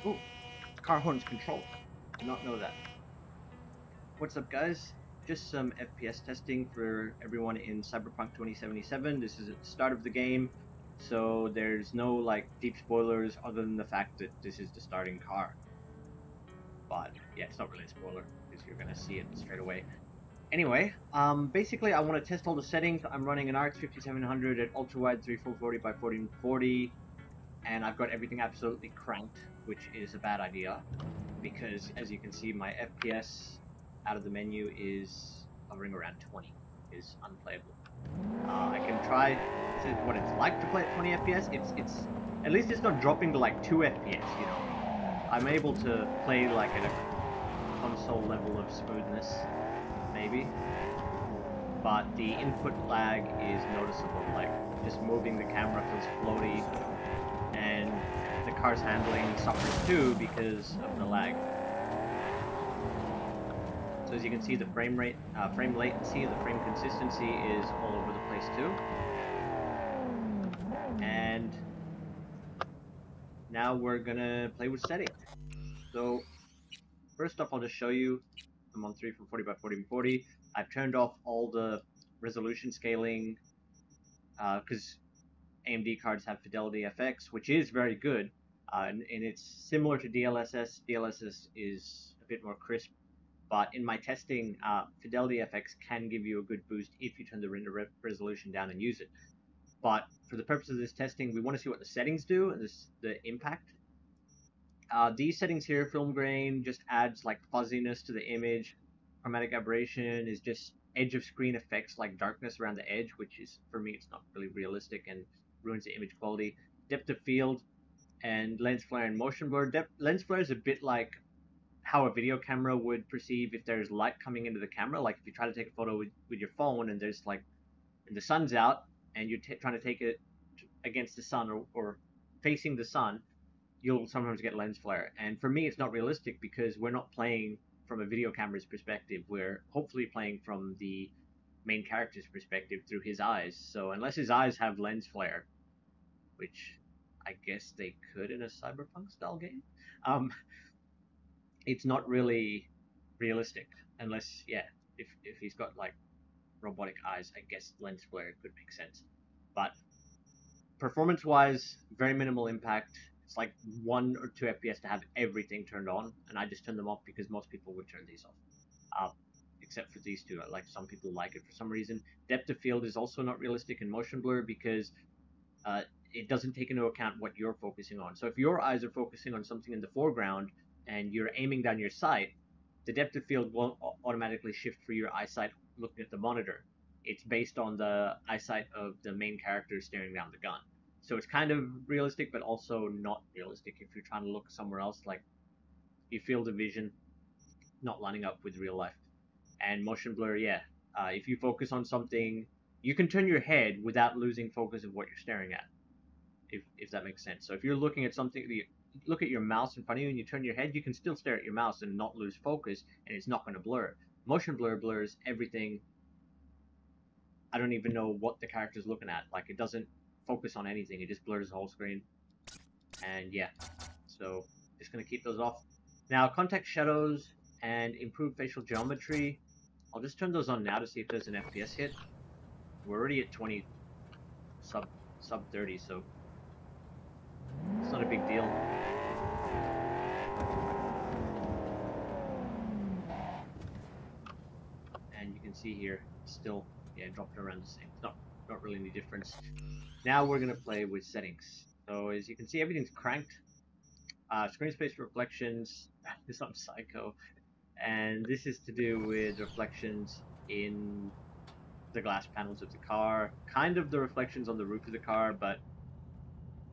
Oh, car horns control. Did not know that. What's up, guys? Just some FPS testing for everyone in Cyberpunk 2077. This is at the start of the game, so there's no like deep spoilers other than the fact that this is the starting car. But yeah, it's not really a spoiler because you're gonna see it straight away. Anyway, basically I want to test all the settings. I'm running an RX 5700 at UltraWide 3440 by 1440, and I've got everything absolutely cranked, which is a bad idea because, as you can see, my FPS out of the menu is hovering around 20. Is unplayable. I can try. This is what it's like to play at 20 FPS. It's at least it's not dropping to like 2 FPS. You know, I'm able to play like at a console level of smoothness, maybe. But the input lag is noticeable. Like just moving the camera feels floaty, and the car's handling suffers too because of the lag. So as you can see, the frame rate, frame latency, the frame consistency is all over the place too. And now we're gonna play with settings. So first off, I'll just show you. I'm on 3440 by 1440. I've turned off all the resolution scaling because AMD cards have FidelityFX, which is very good, and it's similar to DLSS. DLSS is a bit more crisp. But in my testing, FidelityFX can give you a good boost if you turn the render resolution down and use it. But for the purpose of this testing, we want to see what the settings do and the impact. These settings here, film grain, just adds like fuzziness to the image. Chromatic aberration is just edge of screen effects like darkness around the edge, which is, for me, it's not really realistic and ruins the image quality. Depth of field and lens flare and motion blur. Lens flare is a bit like how a video camera would perceive if there's light coming into the camera. Like if you try to take a photo with your phone and there's like, and the sun's out and you're trying to take it against the sun or facing the sun, you'll sometimes get lens flare. And for me, it's not realistic because we're not playing from a video camera's perspective. We're hopefully playing from the main character's perspective through his eyes. So unless his eyes have lens flare, which I guess they could in a Cyberpunk style game, it's not really realistic unless, yeah, if he's got like robotic eyes, I guess lens flare could make sense. But performance wise, very minimal impact. It's like 1 or 2 FPS to have everything turned on, and I just turned them off because most people would turn these off, except for these two. Like some people like it for some reason. Depth of field is also not realistic in motion blur because it doesn't take into account what you're focusing on. So if your eyes are focusing on something in the foreground and you're aiming down your sight, the depth of field won't automatically shift for your eyesight looking at the monitor. It's based on the eyesight of the main character staring down the gun. So it's kind of realistic, but also not realistic if you're trying to look somewhere else. Like you feel the vision not lining up with real life. And motion blur, yeah. If you focus on something, you can turn your head without losing focus of what you're staring at. If that makes sense. So if you're looking at something, you look at your mouse in front of you and you turn your head, you can still stare at your mouse and not lose focus, and it's not going to blur. Motion blur blurs everything. I don't even know what the character's looking at. Like it doesn't focus on anything. It just blurs the whole screen. And yeah, so just going to keep those off. Now context shadows and improved facial geometry. I'll just turn those on now to see if there's an FPS hit. We're already at 20 sub 30, so it's not a big deal. And you can see here, it's still, yeah, dropping around the same. It's not really any difference. Now we're going to play with settings. So as you can see, everything's cranked. Screen space reflections is on Psycho. And this is to do with reflections in the glass panels of the car. Kind of the reflections on the roof of the car, but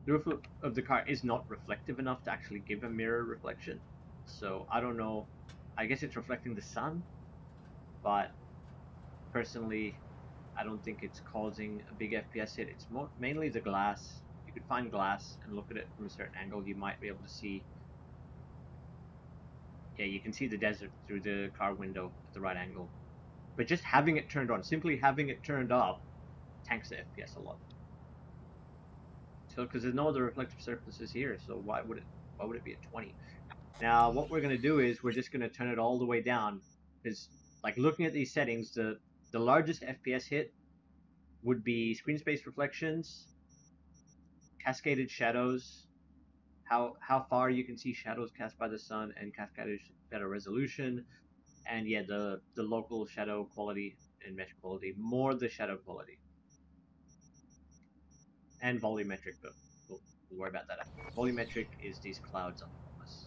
the roof of the car is not reflective enough to actually give a mirror reflection. So I don't know. I guess it's reflecting the sun, but personally, I don't think it's causing a big FPS hit. It's mainly the glass. You could find glass and look at it from a certain angle. You might be able to see. Yeah, you can see the desert through the car window at the right angle. But just having it turned on, simply having it turned up, tanks the FPS a lot. So, because there's no other reflective surfaces here, so why would it Why would it be at 20? Now, what we're going to do is we're just going to turn it all the way down, because, like, looking at these settings, the largest FPS hit would be screen space reflections, cascaded shadows, how far you can see shadows cast by the sun, and cascaded shadow resolution, and yeah, the local shadow quality and mesh quality, more the shadow quality, and volumetric, but we'll worry about that after. Volumetric is these clouds on us.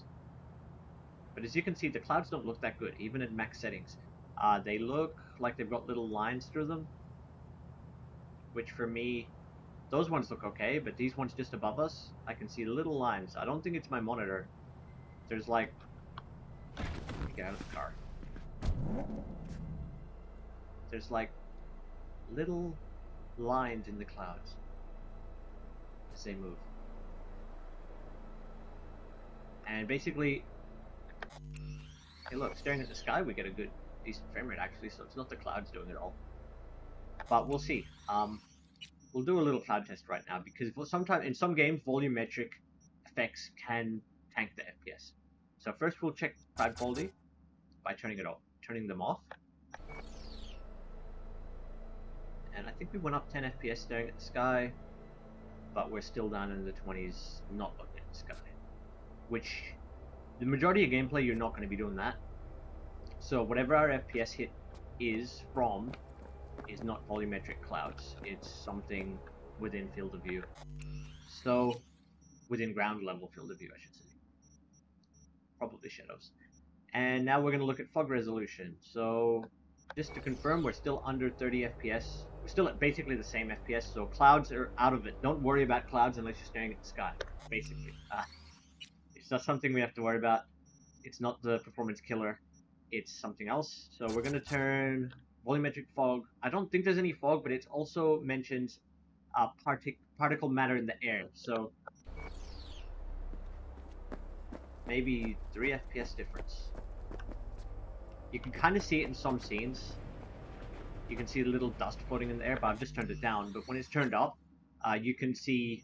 But as you can see, the clouds don't look that good, even at max settings. They look like they've got little lines through them, which for me, those ones look okay, but these ones just above us, I can see little lines. I don't think it's my monitor. There's like... Get out of the car. There's like little lines in the clouds as they move. And basically, hey look, staring at the sky, we get a good, decent frame rate actually, so it's not the clouds doing it all. But we'll see. We'll do a little cloud test right now, because sometimes in some games, volumetric effects can tank the FPS. So first we'll check cloud quality by turning them off. And I think we went up 10 FPS staring at the sky, but we're still down in the 20s not looking at the sky. Which, the majority of gameplay, you're not going to be doing that. So whatever our FPS hit is from is not volumetric clouds, it's something within field of view. So, within ground level field of view, I should say. Probably shadows. And now we're going to look at fog resolution. So, just to confirm, we're still under 30 FPS. We're still at basically the same FPS, so clouds are out of it. Don't worry about clouds unless you're staring at the sky, basically. It's not something we have to worry about. It's not the performance killer. It's something else. So we're going to turn volumetric fog. I don't think there's any fog, but it also mentions particle matter in the air. So maybe 3 FPS difference. You can kind of see it in some scenes. You can see a little dust floating in the air, but I've just turned it down. But when it's turned up, you can see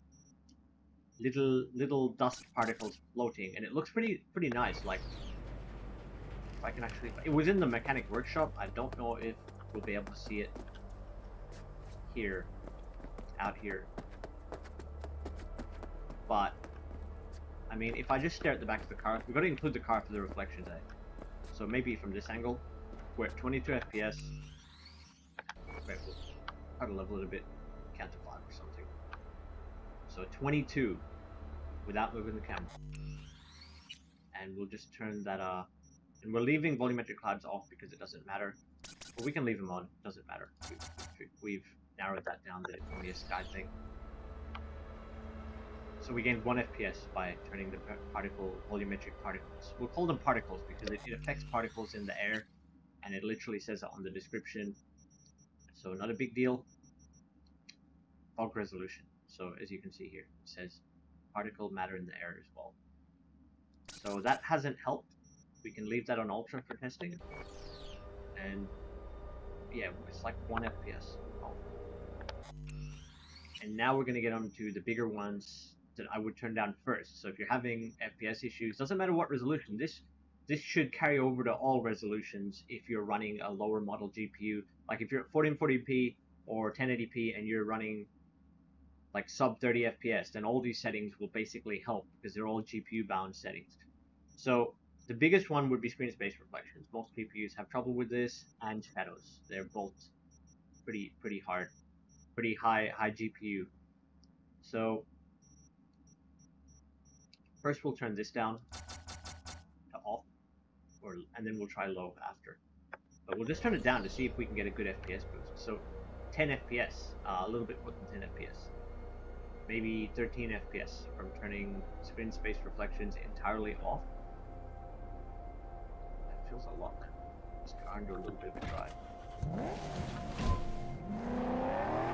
little dust particles floating, and it looks pretty nice. Like, if I can actually, it was in the mechanic workshop. I don't know if we'll be able to see it here, out here. But I mean, if I just stare at the back of the car, we've got to include the car for the reflections, So maybe from this angle, we're at 22 FPS. Wait, we'll try to level it a bit, count to 5 or something. So 22, without moving the camera. And we'll just turn that, and we're leaving volumetric clouds off because it doesn't matter. But we can leave them on, doesn't matter. We've narrowed that down that it's only a sky thing. So we gained 1 FPS by turning the volumetric particles. We'll call them particles because it affects particles in the air, and it literally says it on the description. So not a big deal. Fog resolution. So as you can see here, it says particle matter in the air as well. So that hasn't helped. We can leave that on ultra for testing. And yeah, it's like 1 FPS. And now we're going to get on to the bigger ones that I would turn down first. So if you're having FPS issues, doesn't matter what resolution, this should carry over to all resolutions if you're running a lower model GPU. Like if you're at 1440p or 1080p and you're running like sub 30 FPS, then all these settings will basically help because they're all GPU bound settings. So the biggest one would be screen space reflections. Most GPUs have trouble with this, and shadows. They're both pretty hard, pretty high GPU. So first we'll turn this down to off, and then we'll try low after. But we'll just turn it down to see if we can get a good FPS boost. So 10 FPS, a little bit more than 10 FPS. Maybe 13 FPS from turning screen space reflections entirely off. That feels a lot. Just car into a little bit of a drive.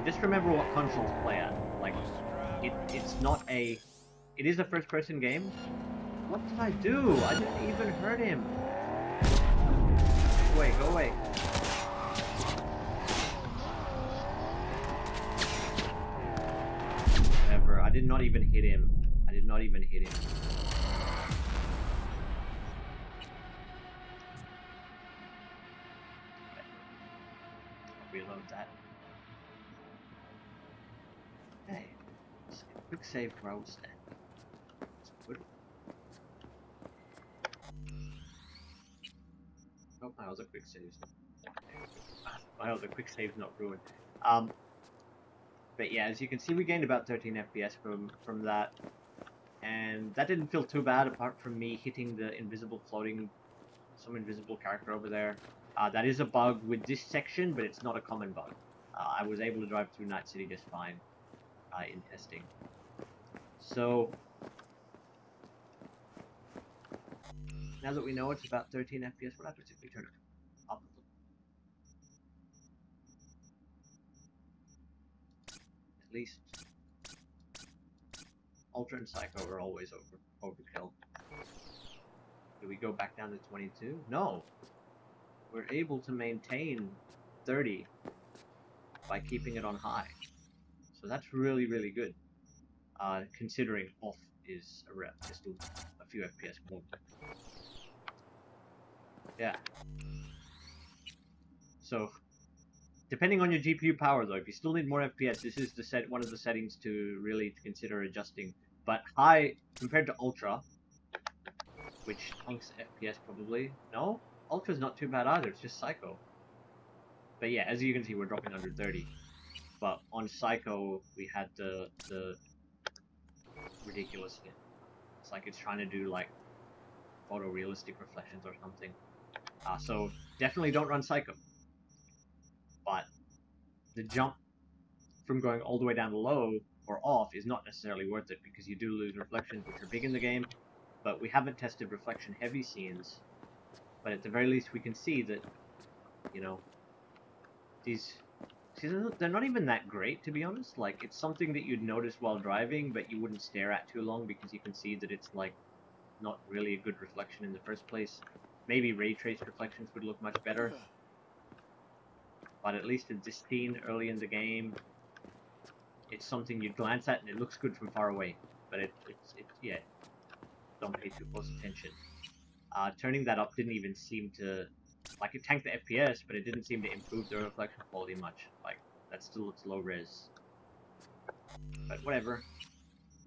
Just remember what consoles play at. Like, it's not a... It is a first-person game. What did I do? I didn't even hurt him. Go away, go away. Whatever. I did not even hit him. I did not even hit him. reload that. Okay. Quick save where I was there. Good. Oh, my other quick save's my other quick save's not ruined. But yeah, as you can see, we gained about 13 FPS from that, and that didn't feel too bad, apart from me hitting the invisible some invisible character over there. That is a bug with this section, but it's not a common bug. I was able to drive through Night City just fine in testing. So now that we know it's about 13 FPS, what happens if we turn it up a little? At least Ultra and Psycho are always overkill. Do we go back down to 22? No! We're able to maintain 30 by keeping it on high. So that's really, really good. Considering off is just a few FPS more. Yeah. So, depending on your GPU power though, if you still need more FPS, this is one of the settings to really consider adjusting. But high, compared to Ultra, which hunks FPS probably. No? Ultra's not too bad either, it's just Psycho. But yeah, as you can see, we're dropping under 30. But on Psycho, we had the ridiculous hit. It's like it's trying to do like photorealistic reflections or something. So definitely don't run Psycho. But the jump from going all the way down to low or off is not necessarily worth it, because you do lose reflections, which are big in the game. But we haven't tested reflection heavy scenes. But at the very least, we can see that, you know, they're not even that great, to be honest. Like, it's something that you'd notice while driving, but you wouldn't stare at too long, because you can see that it's, like, not really a good reflection in the first place. Maybe ray traced reflections would look much better. But at least in this scene early in the game, it's something you'd glance at and it looks good from far away. But yeah, don't pay too close attention. Turning that up didn't even seem to, like, it tanked the FPS, but it didn't seem to improve the reflection quality much. Like, that still looks low res. But whatever.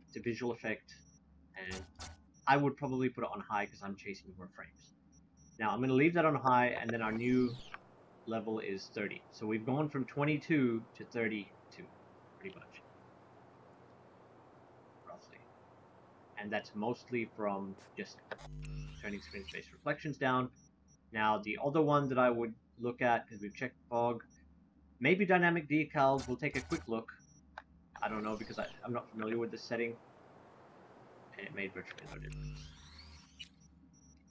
It's a visual effect, and I would probably put it on high because I'm chasing more frames. Now, I'm going to leave that on high, and then our new level is 30. So we've gone from 22 to 32, pretty much. Roughly. And that's mostly from just turning screen space reflections down. Now, the other one that I would look at, because we've checked fog, maybe dynamic decals. We'll take a quick look. I don't know, because I'm not familiar with this setting, and it made virtually no difference.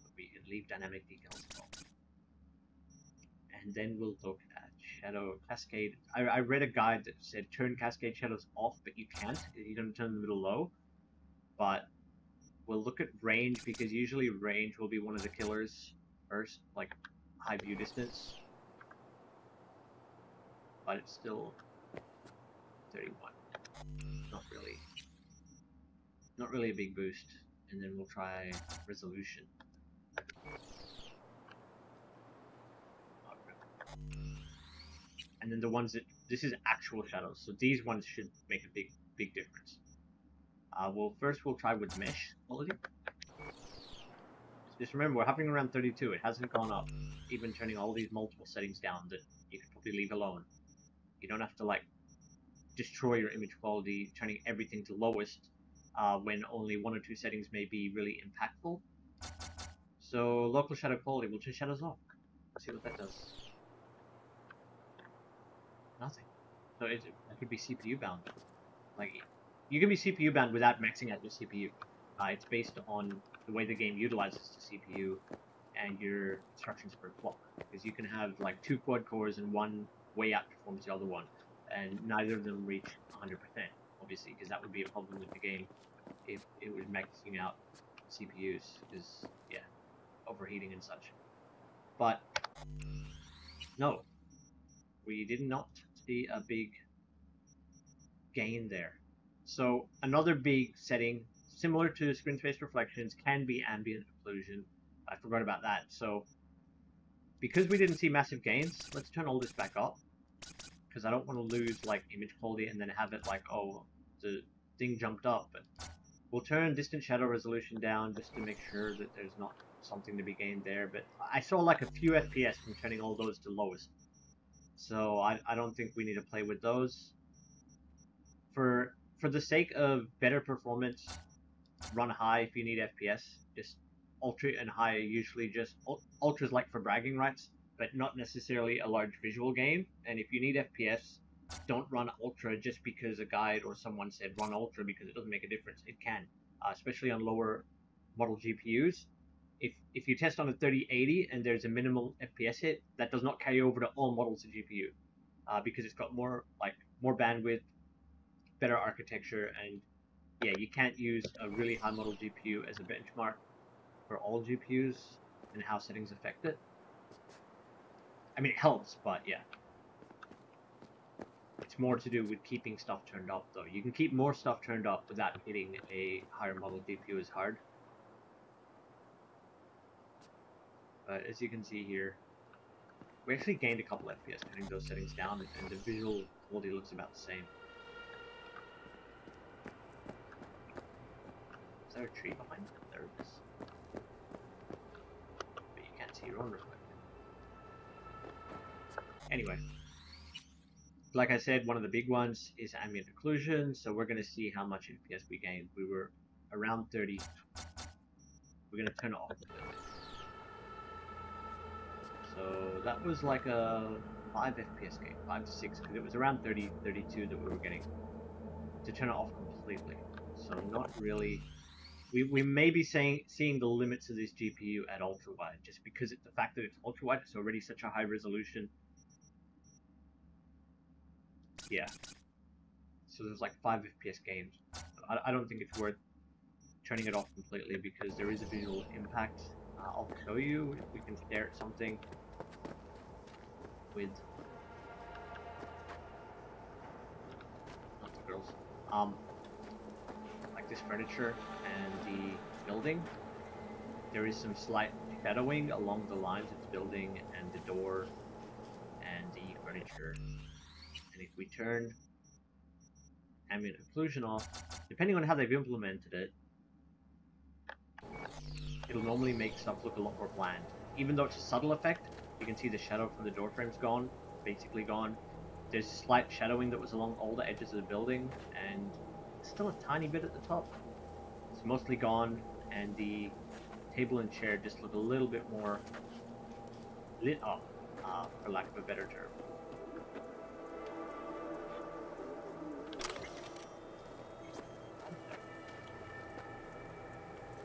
But we can leave dynamic decals off. And then we'll look at shadow cascade. I read a guide that said turn cascade shadows off, but you can't. You don't turn the middle low. But we'll look at range, because usually range will be one of the killers first, like high view distance. But it's still 31. Not really a big boost. And then we'll try resolution. And then the ones that, this is actual shadows, so these ones should make a big difference. First we'll try with mesh quality. Just remember, we're hovering around 32, it hasn't gone up. Even turning all these multiple settings down that you can probably leave alone. You don't have to, like, destroy your image quality, turning everything to lowest, when only one or two settings may be really impactful. So, local shadow quality, we'll turn shadows off. Let's see what that does. Nothing. So it could be CPU bound. Like, you can be CPU bound without maxing out your CPU. It's based on the way the game utilizes the CPU and your instructions per clock. Because you can have like 2 quad cores and one way outperforms the other one, and neither of them reach 100%, obviously, because that would be a problem with the game if it was maxing out CPUs, because, yeah, overheating and such. But, no, we did not see a big gain there. So another big setting, similar to screen space reflections, can be ambient occlusion. I forgot about that. So because we didn't see massive gains, let's turn all this back up. because I don't want to lose like image quality and then have it like, oh, the thing jumped up. But we'll turn distant shadow resolution down just to make sure that there's not something to be gained there. But I saw like a few FPS from turning all those to lowest, so I don't think we need to play with those. For the sake of better performance, run high if you need FPS. Just ultra and high are usually just ultra's like for bragging rights, but not necessarily a large visual game. And if you need FPS, don't run ultra just because a guide or someone said run ultra, because it doesn't make a difference. It can, especially on lower model GPUs. If you test on a 3080 and there's a minimal FPS hit, that does not carry over to all models of GPU, because it's got more bandwidth, better architecture, and yeah, you can't use a really high model GPU as a benchmark for all GPUs and how settings affect it. I mean, it helps, but yeah. It's more to do with keeping stuff turned up, though. You can keep more stuff turned up without hitting a higher model GPU is hard. But as you can see here, we actually gained a couple FPS turning those settings down, and the visual quality looks about the same. Is there a tree behind it? There it is. But you can't see your own reflection. Anyway, like I said, one of the big ones is ambient occlusion, so we're going to see how much FPS we gained. We were around 30. We're going to turn it off a bit. So that was like a 5 FPS gain, 5 to 6, because it was around 30, 32 that we were getting. To turn it off completely. So not really. We may be seeing the limits of this GPU at ultra-wide, just because the fact that it's ultra-wide, it's already such a high resolution. Yeah. So there's like 5 FPS gains. I don't think it's worth turning it off completely, because there is a visual impact. I'll show you if we can stare at something with not the girls. Like this furniture and the building. There is some slight shadowing along the lines of the building and the door and the furniture. And if we turn ambient occlusion off, depending on how they've implemented it, it'll normally make stuff look a lot more bland. Even though it's a subtle effect, you can see the shadow from the door frame's gone, basically gone. There's slight shadowing that was along all the edges of the building, and still a tiny bit at the top. It's mostly gone, and the table and chair just look a little bit more lit up, for lack of a better term.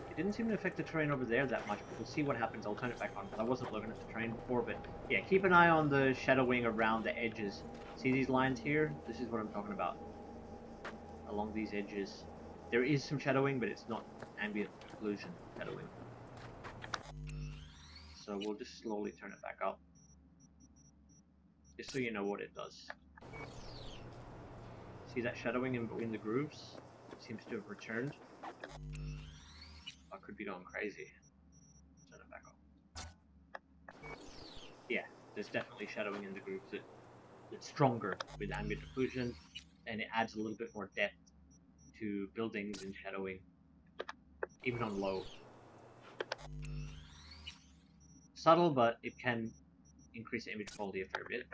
It didn't seem to affect the terrain over there that much, but we'll see what happens. I'll turn it back on, because I wasn't looking at the terrain before. But yeah, keep an eye on the shadowing around the edges. See these lines here? This is what I'm talking about. Along these edges, there is some shadowing, but it's not ambient occlusion shadowing. So we'll just slowly turn it back up, just so you know what it does. See that shadowing in between the grooves? It seems to have returned. I could be going crazy. Turn it back up. Yeah, there's definitely shadowing in the grooves. It's stronger with ambient occlusion, and it adds a little bit more depth to buildings and shadowing, even on low. Subtle, but it can increase the image quality a fair bit.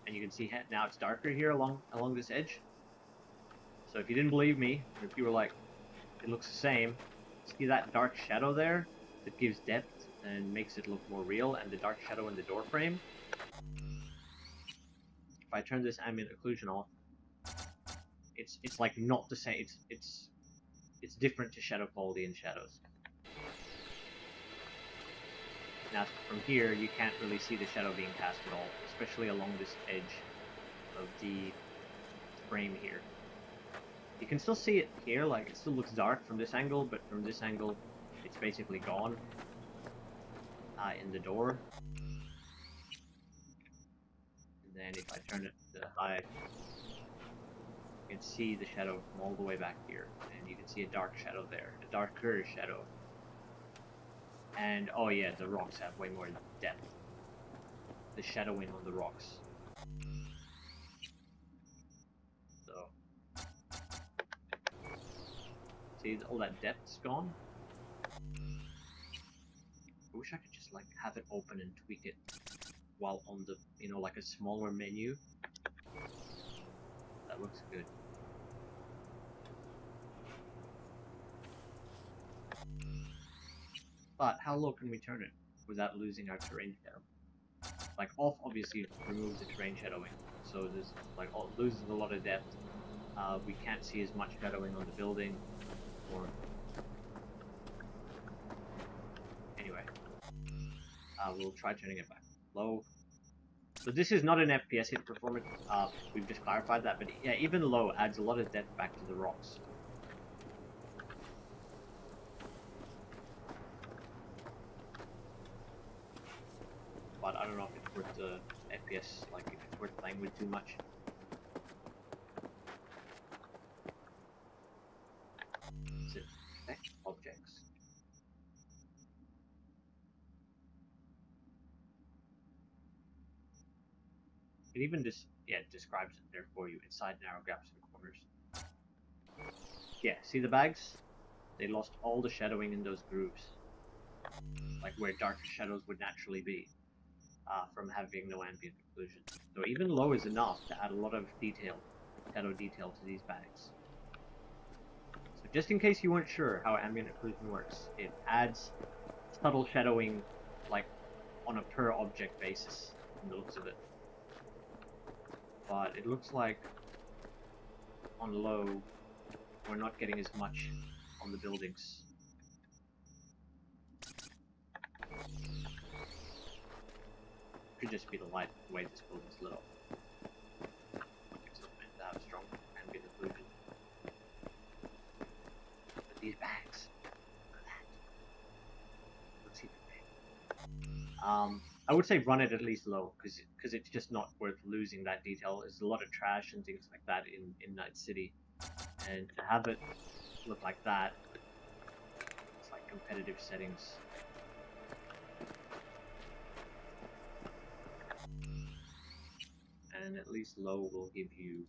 And you can see now it's darker here along this edge. So if you didn't believe me, or if you were like, it looks the same, see that dark shadow there that gives depth and makes it look more real, and the dark shadow in the door frame. If I turn this ambient occlusion off, it's like not the same. It's different to shadow quality and shadows. Now from here you can't really see the shadow being cast at all, especially along this edge of the frame here. You can still see it here, like it still looks dark from this angle, but from this angle it's basically gone in the door. And then if I turn it to high, you can see the shadow from all the way back here, and you can see a dark shadow there, a darker shadow. And oh yeah, the rocks have way more depth. The shadowing on the rocks See, all that depth's gone. I wish I could just like have it open and tweak it while on the, you know, like a smaller menu. That looks good. But how low can we turn it without losing our terrain shadow? Like off obviously removes the terrain shadowing, so there's like loses a lot of depth. We can't see as much shadowing on the building, or anyway, we'll try turning it back low. So this is not an FPS hit performance. We've just clarified that, but yeah, even low adds a lot of depth back to the rocks. But I don't know if it's worth the FPS, like if it's worth playing with too much. Is it effect objects? It even just describes it there for you inside narrow gaps and corners. Yeah, see the bags? They lost all the shadowing in those grooves, like where darker shadows would naturally be. From having no ambient occlusion. So even low is enough to add a lot of shadow detail to these bags. So just in case you weren't sure how ambient occlusion works, it adds subtle shadowing like on a per object basis from the looks of it. But it looks like on low we're not getting as much on the buildings. Could just be the light, the way this building's lit up. It's not meant to have strong ambient occlusion. But these bags, look at that. Let's see the bag. I would say run it at least low, because it's just not worth losing that detail. There's a lot of trash and things like that in Night City, and to have it look like that, it's like competitive settings. And at least low will give you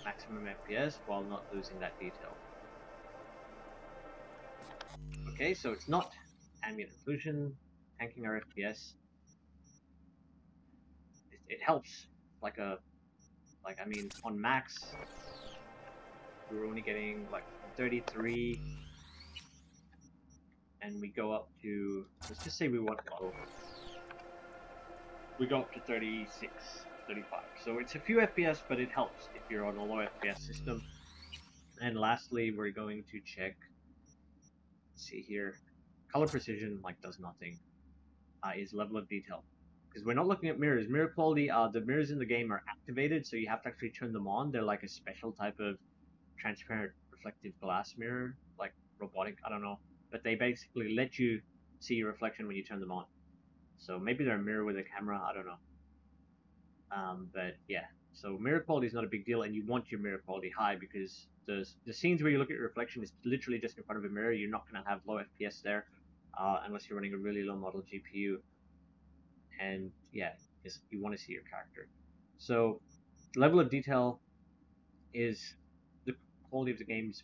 maximum FPS while not losing that detail. Okay, so it's not ambient occlusion, tanking our FPS. It helps, I mean, on max, we were only getting like 33, and we go up to, let's just say we want low. We go up to 36, 35. So it's a few FPS, but it helps if you're on a low FPS system. And lastly, we're going to check, let's see here, color precision, like does nothing, is level of detail. Because we're not looking at mirrors. Mirror quality, the mirrors in the game are activated, so you have to actually turn them on. They're like a special type of transparent reflective glass mirror, like robotic, I don't know. But they basically let you see your reflection when you turn them on. So maybe they're a mirror with a camera, I don't know. But yeah, so mirror quality is not a big deal, and you want your mirror quality high because the scenes where you look at your reflection is literally just in front of a mirror. You're not going to have low FPS there unless you're running a really low model GPU. And yeah, you want to see your character. So level of detail is the quality of the game's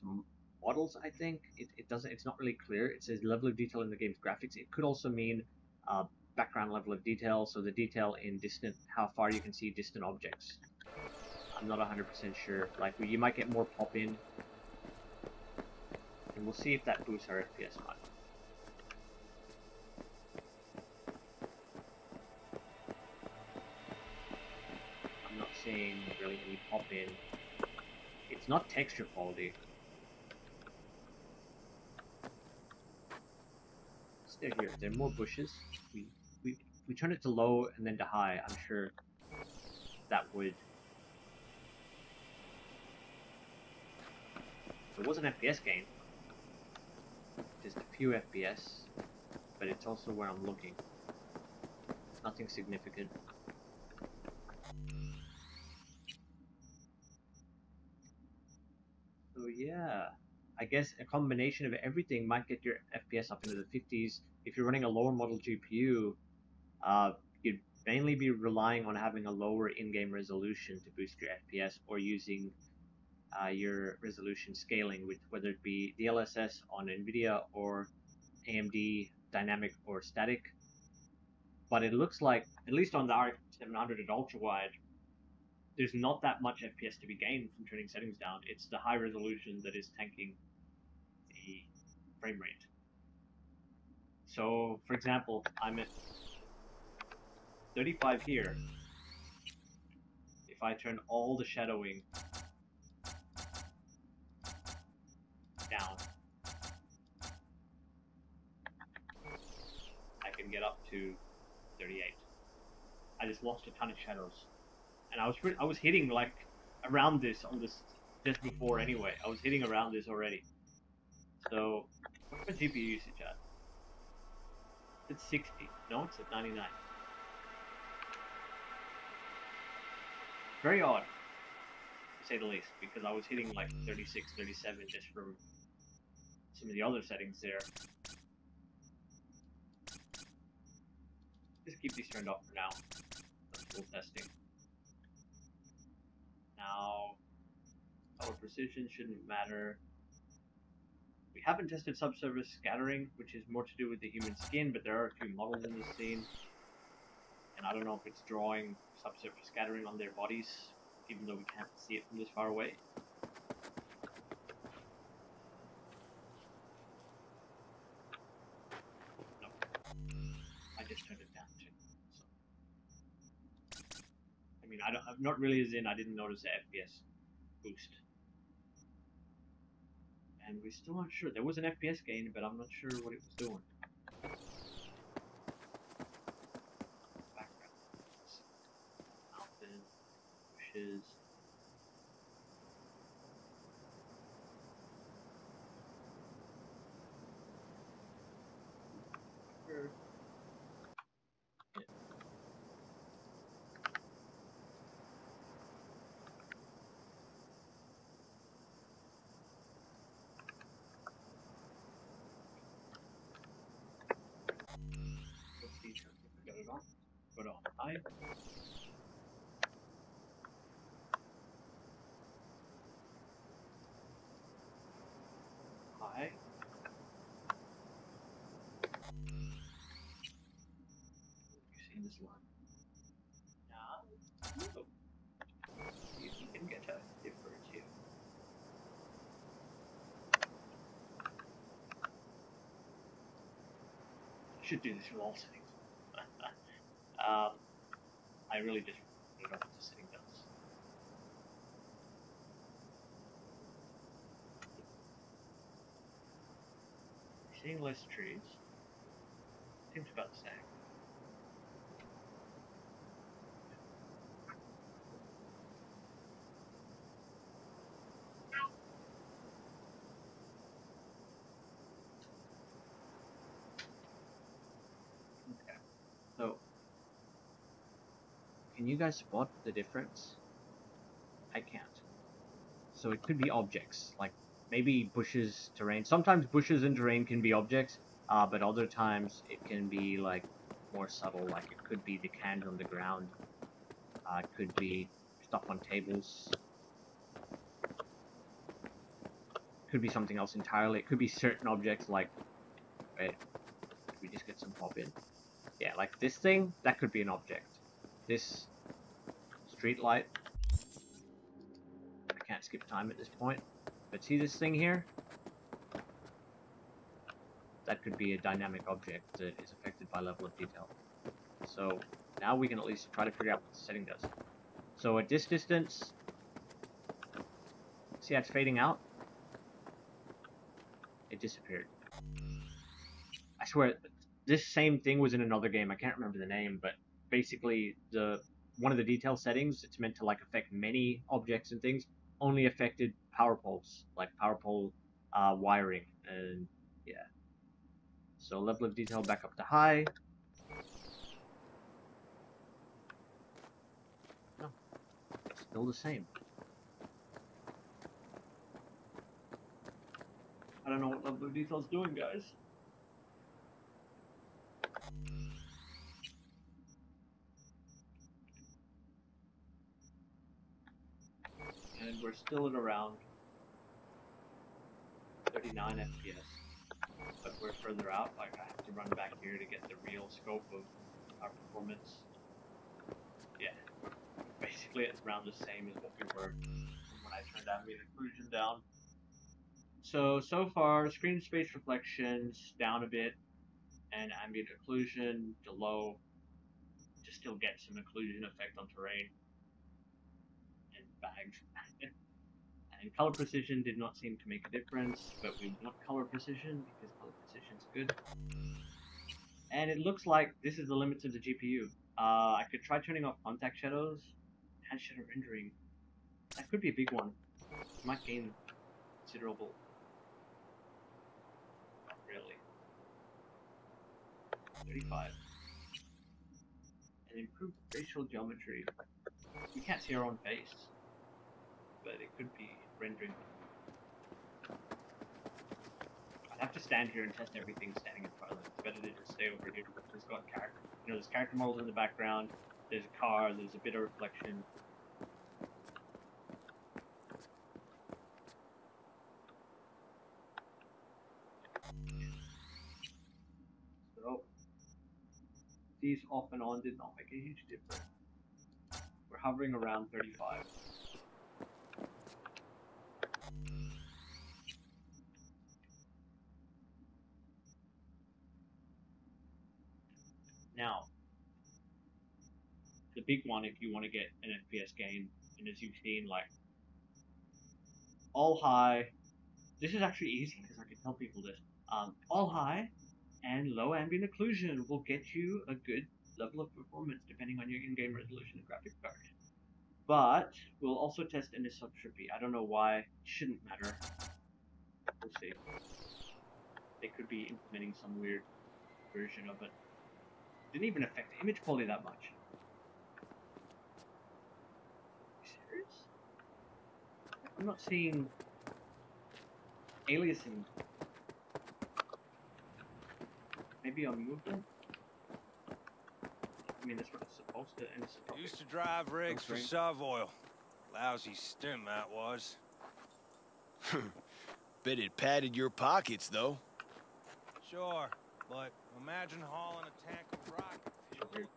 models, I think. It's not really clear. It says level of detail in the game's graphics. It could also mean background level of detail, so the detail in how far you can see distant objects. I'm not 100% sure. Like, you might get more pop in, and we'll see if that boosts our FPS much. I'm not seeing really any pop in. It's not texture quality. Stay here. There are more bushes. We turn it to low and then to high. I'm sure that would. There was an FPS gain. Just a few FPS, but it's also where I'm looking. Nothing significant. So yeah, I guess a combination of everything might get your FPS up into the 50s. If you're running a lower model GPU, you'd mainly be relying on having a lower in-game resolution to boost your FPS, or using your resolution scaling, with whether it be DLSS on NVIDIA or AMD dynamic or static. But it looks like, at least on the R700 at ultra-wide, there's not that much FPS to be gained from turning settings down. It's the high resolution that is tanking the frame rate. So, for example, I'm at 35 here. If I turn all the shadowing down, I can get up to 38. I just lost a ton of shadows, and I was hitting like around this on this just before anyway. I was hitting around this already. So what's my GPU usage at? It's 60. No, it's at 99. Very odd, to say the least, because I was hitting like 36, 37 just from some of the other settings there. Just keep these turned off for now. Full testing. Now, color precision shouldn't matter. We haven't tested subsurface scattering, which is more to do with the human skin, but there are a few models in this scene. And I don't know if it's drawing subsurface scattering on their bodies, even though we can't see it from this far away. No. I just turned it down too. So. I mean, I'm not really as in, I didn't notice the FPS boost. And we're still not sure. There was an FPS gain, but I'm not sure what it was doing. Backgrounds, mountain, bushes. Put on high. High. You see this one? Now, see if you can get a difference here. Should do this with all settings. I really just don't know what the setting does. Seeing less trees. Seems about the same. Okay. So, can you guys spot the difference? I can't. So it could be objects, like maybe bushes, terrain. Sometimes bushes and terrain can be objects, but other times it can be like more subtle, like it could be the cans on the ground, it could be stuff on tables, it could be something else entirely, it could be certain objects like, wait, did we just get some pop in? Yeah, like this thing, that could be an object. This street light, I can't skip time at this point, but see this thing here? That could be a dynamic object that is affected by level of detail. So now we can at least try to figure out what the setting does. So at this distance, see how it's fading out? It disappeared. I swear, this same thing was in another game. I can't remember the name, but basically one of the detail settings, it's meant to like affect many objects and things, only affected power poles, like power pole wiring, and yeah. So level of detail back up to high. No, still the same. I don't know what level of detail is doing, guys. And we're still at around 39 FPS, but we're further out. Like I have to run back here to get the real scope of our performance. Yeah, basically it's around the same as what we were when I turned ambient occlusion down. So far, screen space reflections down a bit, and ambient occlusion to low to still get some occlusion effect on terrain and bags. And color precision did not seem to make a difference, but we want color precision because color precision's good. And it looks like this is the limits of the GPU. I could try turning off contact shadows and shadow rendering. That could be a big one. It might gain considerable. Not really. 35. And improve facial geometry. We can't see our own face, but it could be rendering. I'd have to stand here and test everything standing in front of it. It's better to just stay over here. There's got character, there's character models in the background. There's a car. There's a bit of reflection. So these off and on did not make a huge difference. We're hovering around 35. Now, the big one if you want to get an FPS gain, and as you've seen, like, all high, this is actually easy because I can tell people this, all high and low ambient occlusion will get you a good level of performance depending on your in-game resolution and graphics card. But we'll also test anisotropy. I don't know why, it shouldn't matter. We'll see. They could be implementing some weird version of it. Didn't even affect the image quality that much. Are you serious? I'm not seeing aliasing. Maybe on movement? I mean, that's what it's supposed to, and it's supposed Used to drive rigs for Savoil. Lousy stim that was. Bet it padded your pockets, though. Sure, but imagine hauling a tank of rock fuel across 2 states.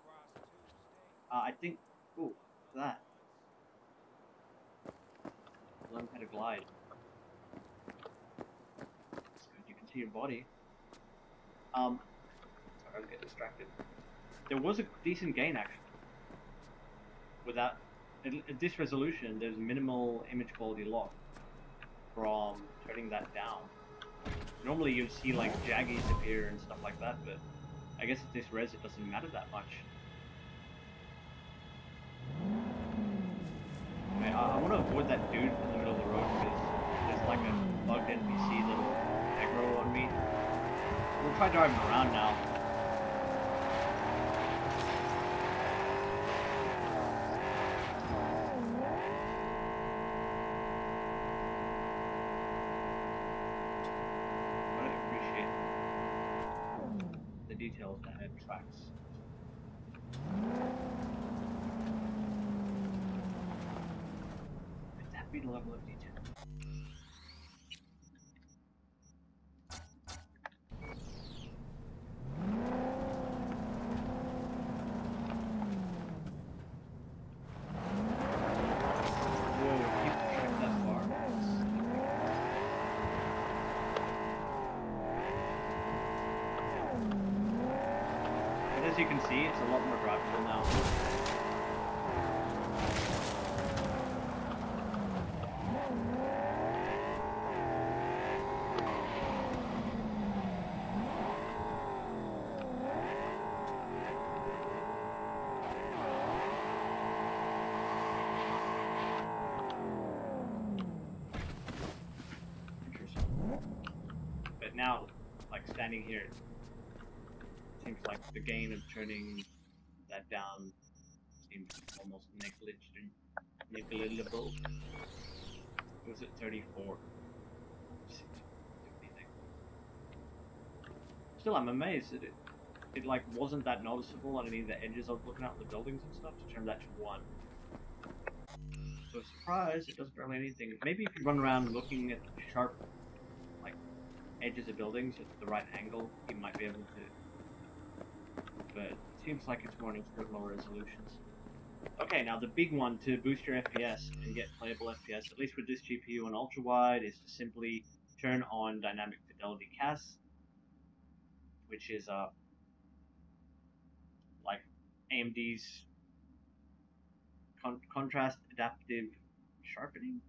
I think, ooh, that. Learn how to glide. That's good, you can see your body. Sorry, I was getting distracted. There was a decent gain, actually. Without, at this resolution, there's minimal image quality loss from turning that down. Normally you'd see like jaggies appear and stuff like that, but I guess at this res it doesn't matter that much. Okay, I want to avoid that dude in the middle of the road because there's like a bugged NPC little aggro on me. We'll try driving around now. Details that it tracks. Could that be the level of detail? Whoa, you can track that far? As you can see, it's a lot more drivable now. Interesting. But now, like standing here, seems like the gain of turning that down seems almost negligible. It was at 34. Still, I'm amazed that it like wasn't that noticeable on any of the edges I was looking at, the buildings and stuff, to turn that to 1. So surprise, it doesn't barely anything. Maybe if you run around looking at sharp, like, edges of buildings at the right angle, you might be able to. But it seems like it's running for lower resolutions. Okay, now the big one to boost your FPS and get playable FPS, at least with this GPU on ultra-wide, is to simply turn on dynamic fidelity CAS, which is like AMD's contrast adaptive sharpening.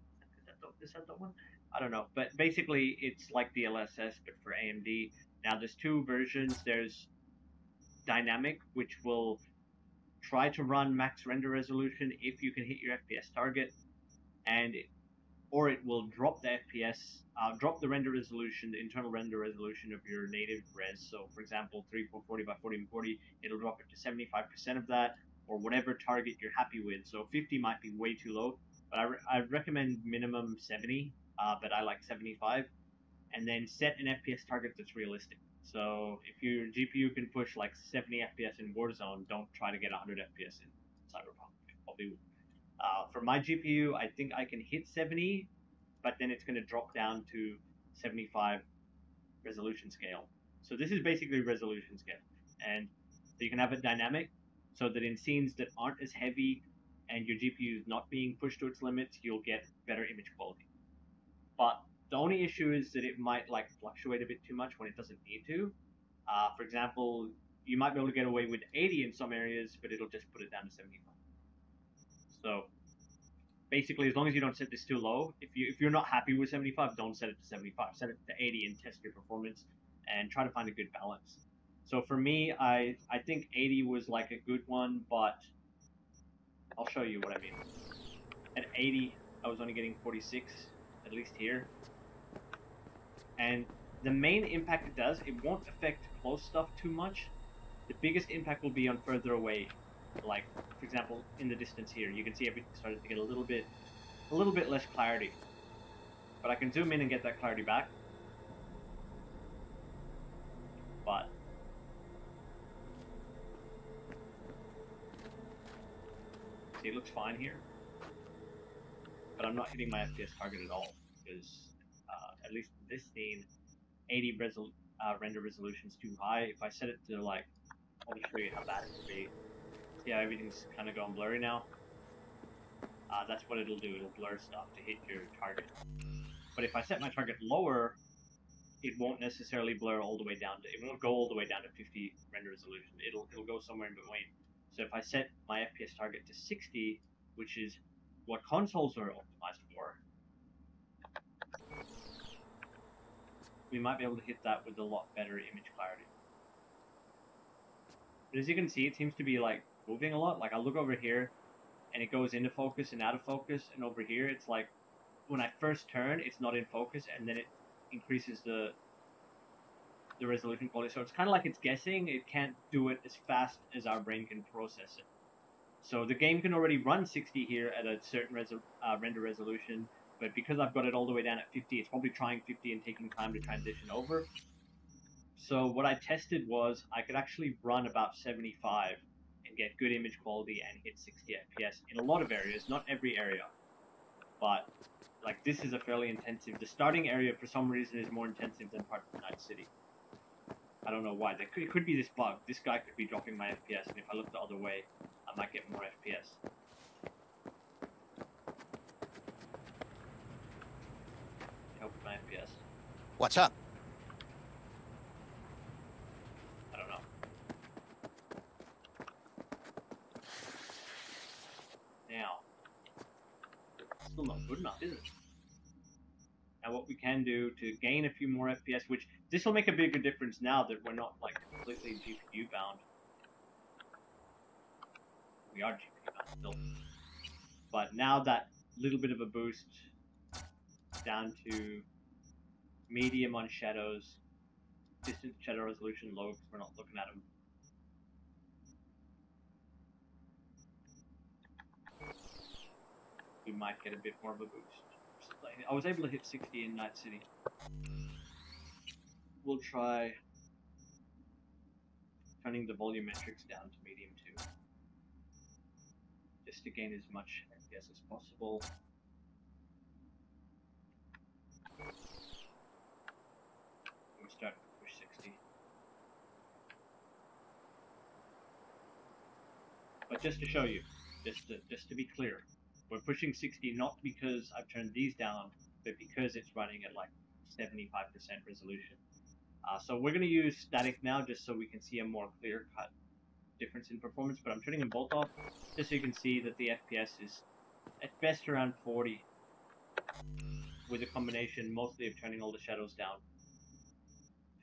Is that the one? I don't know, but basically it's like DLSS but for AMD. Now there's two versions. There's dynamic, which will try to run max render resolution if you can hit your FPS target, or it will drop the FPS, drop the render resolution, the internal render resolution of your native res. So for example, 3440 by 1440, it'll drop it to 75% of that, or whatever target you're happy with. So 50 might be way too low, but I recommend minimum 70, but I like 75, and then set an FPS target that's realistic. So if your GPU can push like 70 FPS in Warzone, don't try to get 100 FPS in Cyberpunk. Probably. For my GPU, I think I can hit 70, but then it's going to drop down to 75 resolution scale. So this is basically resolution scale, and so you can have it dynamic, so that in scenes that aren't as heavy and your GPU is not being pushed to its limits, you'll get better image quality. But the only issue is that it might like fluctuate a bit too much when it doesn't need to. For example, you might be able to get away with 80 in some areas, but it'll just put it down to 75. So basically, as long as you don't set this too low, if you're not happy with 75, don't set it to 75. Set it to 80 and test your performance, and try to find a good balance. So for me, I think 80 was like a good one, but I'll show you what I mean. At 80, I was only getting 46, at least here. And the main impact it does, it won't affect close stuff too much. The biggest impact will be on further away. Like, for example, in the distance here, you can see everything started to get a little bit less clarity. But I can zoom in and get that clarity back. But see, it looks fine here. But I'm not hitting my FPS target at all, because at least in this scene, 80 render resolution is too high. If I set it to like, I'll just show you how bad it will be. See how everything's kind of going blurry now? That's what it'll do. It'll blur stuff to hit your target. But if I set my target lower, it won't necessarily blur all the way down to, it won't go all the way down to 50 render resolution. It'll go somewhere in between. So if I set my FPS target to 60, which is what consoles are optimized for, we might be able to hit that with a lot better image clarity. But as you can see, it seems to be like moving a lot. Like I look over here, and it goes into focus and out of focus, and over here it's like when I first turn, it's not in focus, and then it increases the resolution quality. So it's kind of like it's guessing. It can't do it as fast as our brain can process it. So the game can already run 60 here at a certain render resolution, but because I've got it all the way down at 50, it's probably trying 50 and taking time to transition over. So what I tested was I could actually run about 75 and get good image quality and hit 60 FPS in a lot of areas, not every area. But like this is a fairly intensive, the starting area for some reason is more intensive than parts of Night City. I don't know why. It could be this bug. This guy could be dropping my FPS, and if I look the other way, I might get more FPS. Help with my FPS. What's up? I don't know. Now, still not good enough, is it? Now what we can do to gain a few more FPS, which this will make a bigger difference now that we're not like completely GPU bound. We are GPU bound still. But now that little bit of a boost down to medium on shadows, distant shadow resolution low because we're not looking at them. We might get a bit more of a boost. I was able to hit 60 in Night City. We'll try turning the volumetrics down to medium too. just to gain as much FPS as possible. We're starting to push 60. But just to show you, just to be clear, we're pushing 60 not because I've turned these down, but because it's running at like 75% resolution. So we're going to use static now just so we can see a more clear-cut difference in performance, but I'm turning them both off just so you can see that the FPS is at best around 40 with a combination mostly of turning all the shadows down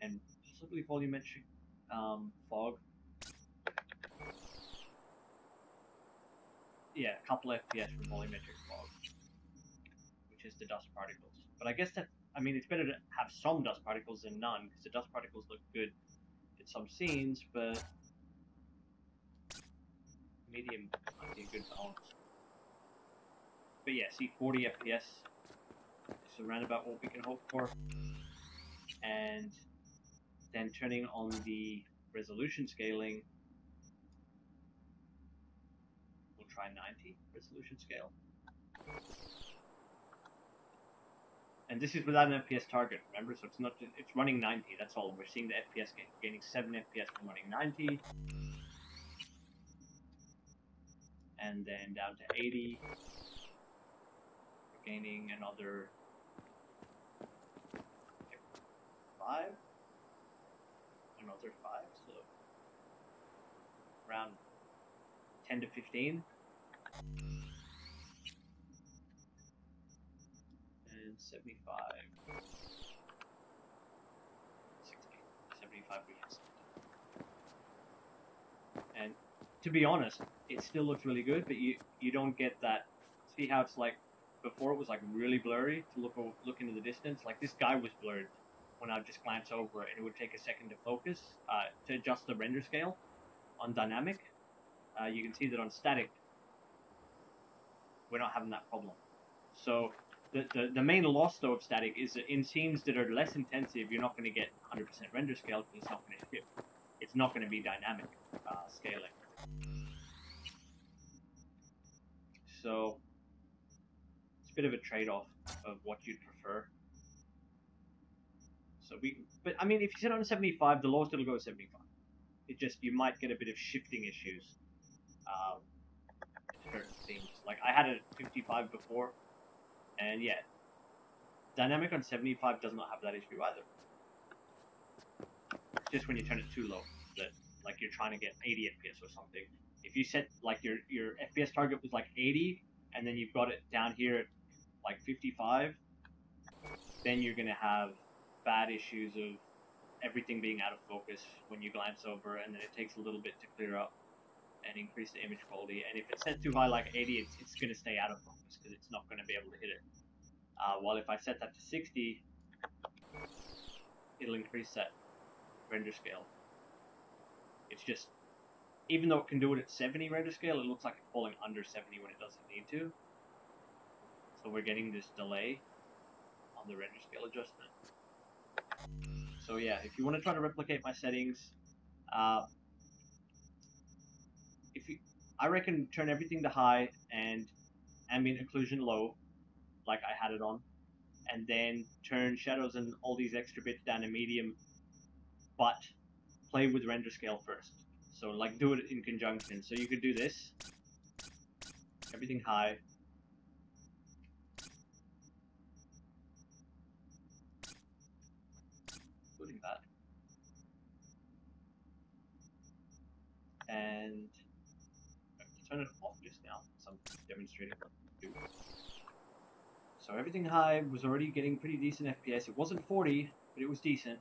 and possibly volumetric fog. Yeah, a couple FPS from volumetric fog, which is the dust particles. But I guess that, I mean, it's better to have some dust particles than none, because the dust particles look good in some scenes, but medium might be a good balance. But yeah, see, 40 FPS is around about what we can hope for. And then turning on the resolution scaling, we'll try 90 resolution scale. And this is without an FPS target, remember? So it's not just, it's running 90, that's all. We're seeing the FPS gaining 7 FPS from running 90. And then down to 80. We're gaining another 5. Another 5, so around 10 to 15. And 75. 60. 75 we have. And to be honest, it still looks really good, but you don't get that. See how it's like before it was like really blurry to look into the distance. Like this guy was blurred when I would just glance over it, and it would take a second to focus to adjust the render scale on dynamic. You can see that on static we're not having that problem. So the main loss though of static is that in scenes that are less intensive, you're not going to get 100% render scale because it's not going to shift. It's not going to be dynamic scaling. So it's a bit of a trade-off of what you'd prefer. So but I mean, if you set on 75, the lowest it'll go to 75. It just, you might get a bit of shifting issues in certain scenes. Like I had it at 55 before, and yeah, dynamic on 75 does not have that issue either. It's just when you turn it too low that, like, you're trying to get 80 FPS or something. If you set like your FPS target was like 80, and then you've got it down here at like 55, then you're gonna have bad issues of everything being out of focus when you glance over, and then it takes a little bit to clear up and increase the image quality. And if it's set too high like 80, it's going to stay out of focus because it's not going to be able to hit it. While if I set that to 60, it'll increase that render scale. It's just, even though it can do it at 70 render scale, it looks like it's falling under 70 when it doesn't need to. So we're getting this delay on the render scale adjustment. So yeah, if you want to try to replicate my settings, I reckon turn everything to high and ambient occlusion low, like I had it on, and then turn shadows and all these extra bits down to medium, but play with render scale first. So like do it in conjunction. So you could do this, everything high, including that, and turn it off just now, so I'm demonstrating what to do. So everything high was already getting pretty decent FPS. It wasn't 40, but it was decent.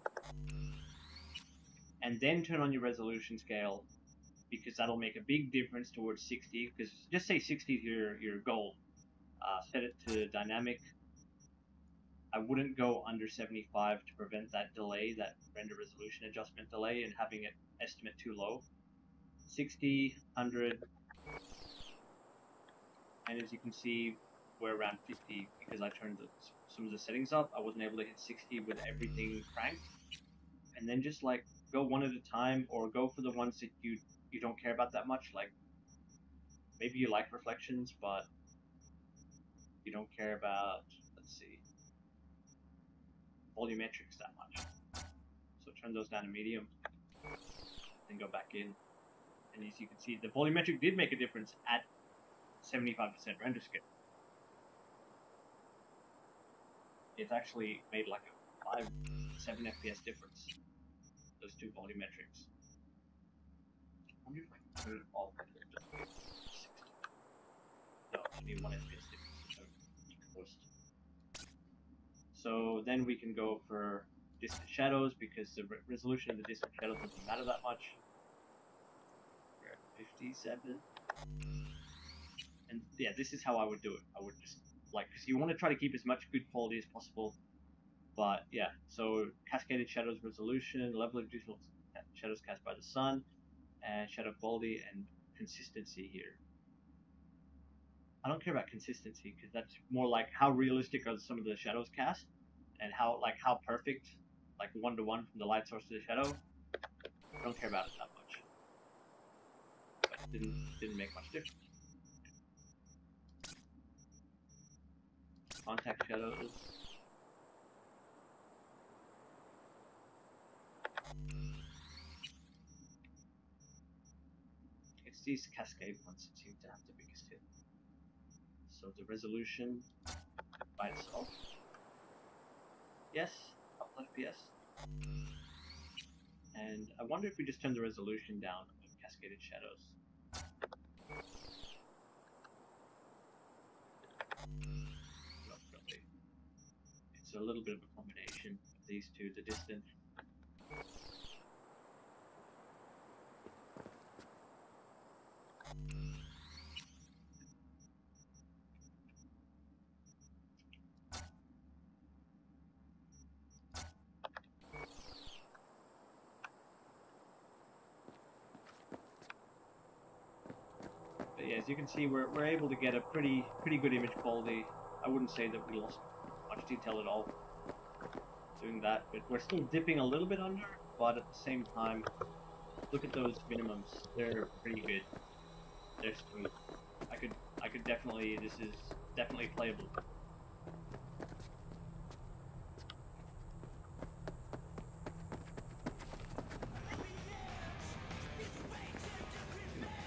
And then turn on your resolution scale, because that'll make a big difference towards 60, because just say 60 is your goal. Set it to dynamic. I wouldn't go under 75 to prevent that delay, that render resolution adjustment delay, and having it estimate too low. 60, 100, and as you can see, we're around 50 because I turned some of the settings up. I wasn't able to hit 60 with everything cranked. And then just like go one at a time, or go for the ones that you don't care about that much, like maybe you like reflections, but you don't care about, let's see, volumetrics that much. So turn those down to medium, then go back in. And as you can see, the volumetric did make a difference at 75% render scale. It's actually made like a 5-7 FPS difference, those two volumetrics. I wonder if I can turn it off and just get 60. No, it's only 1 FPS difference. So then we can go for distant shadows, because the resolution of the distant shadows doesn't matter that much. We're at 57. And yeah, this is how I would do it. I would just, like, because you want to try to keep as much good quality as possible. But yeah, so cascaded shadows resolution, level of additional shadows cast by the sun, and shadow quality and consistency here. I don't care about consistency, because that's more like how realistic are some of the shadows cast, and how perfect, like 1-to-1 from the light source to the shadow. I don't care about it that much. But it didn't make much difference. Contact shadows. It's these cascade ones that seem to have the biggest hit. So the resolution by itself. Yes, up FPS. And I wonder if we just turn the resolution down of cascaded shadows. Not really. It's a little bit of a combination of these two, the distant. But yeah, as you can see, we're able to get a pretty good image quality. I wouldn't say that we lost much detail at all doing that, but we're still dipping a little bit under. But at the same time, look at those minimums; they're pretty good. They're smooth. I could definitely. This is definitely playable.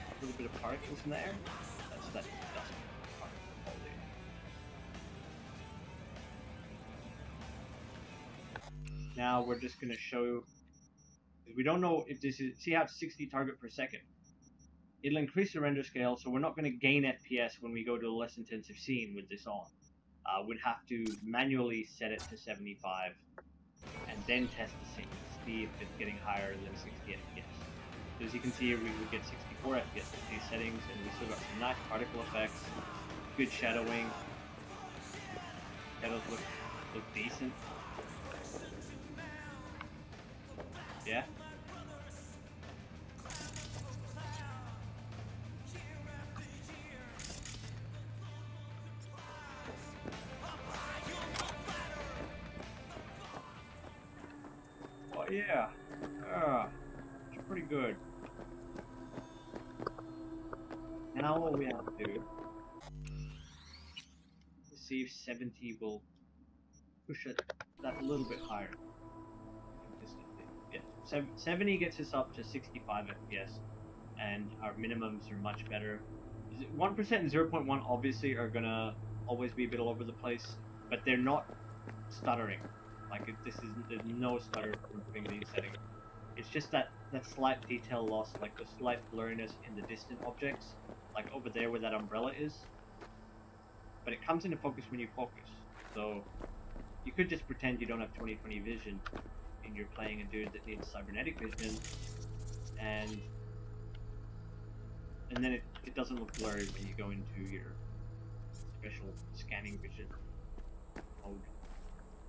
A little bit of particles in the air. That's dust particle quality. Now we're just going to show. We don't know if this is. See how it's 60 target per second. It'll increase the render scale, so we're not going to gain FPS when we go to a less intensive scene with this on. We'd have to manually set it to 75 and then test the scene to see if it's getting higher than 60 FPS. So as you can see here, we would get 64 FPS with these settings, and we still got some nice particle effects, good shadowing. Shadows look decent. Yeah. Oh yeah. It's pretty good. Now what we have to do is see if 70 will push it that little bit higher. Consistently. Yeah. 70 gets us up to 65 FPS, and our minimums are much better. 1% and 0.1 obviously are gonna always be a bit all over the place, but they're not stuttering. Like there's no stutter from putting these settings. It's just that slight detail loss, like the slight blurriness in the distant objects, like over there where that umbrella is. But it comes into focus when you focus. So you could just pretend you don't have 20/20 vision and you're playing a dude that needs cybernetic vision, and then it doesn't look blurry when you go into your special scanning vision mode.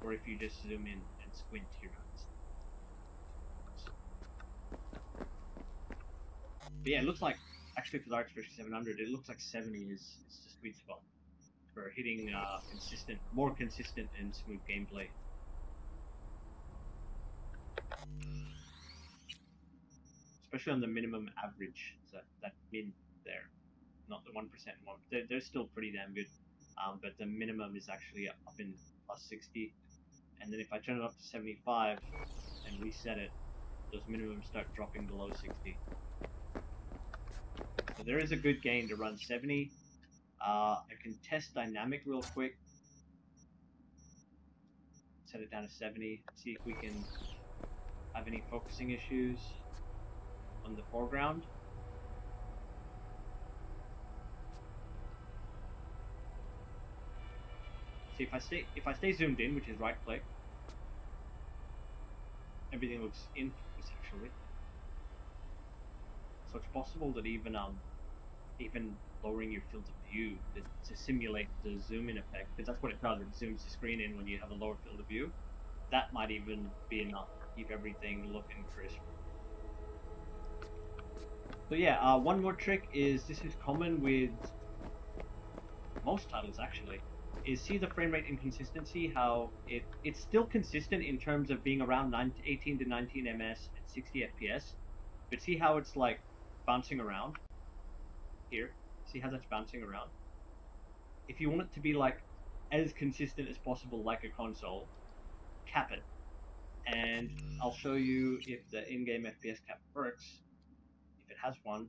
Or if you just zoom in and squint your eyes. But yeah, it looks like, actually for the RX 5700, it looks like 70 is the sweet spot for hitting more consistent and smooth gameplay. Especially on the minimum average, that min there. not the 1% one. They're still pretty damn good. But the minimum is actually up in plus 60. And then if I turn it up to 75 and reset it, those minimums start dropping below 60. So there is a good gain to run 70. I can test dynamic real quick. Set it down to 70. See if we can have any focusing issues on the foreground. See if I stay zoomed in, which is right click, everything looks in focus actually. So it's possible that even lowering your field of view to simulate the zoom in effect, because that's what it does. It zooms the screen in when you have a lower field of view. That might even be enough to keep everything looking crisp. So yeah, one more trick is, this is common with most titles actually, is see the frame rate inconsistency, how it's still consistent in terms of being around 18 to 19 ms at 60 fps, but see how it's like bouncing around here. See how that's bouncing around? If you want it to be like as consistent as possible like a console, cap it. And I'll show you if the in-game FPS cap works, if it has one.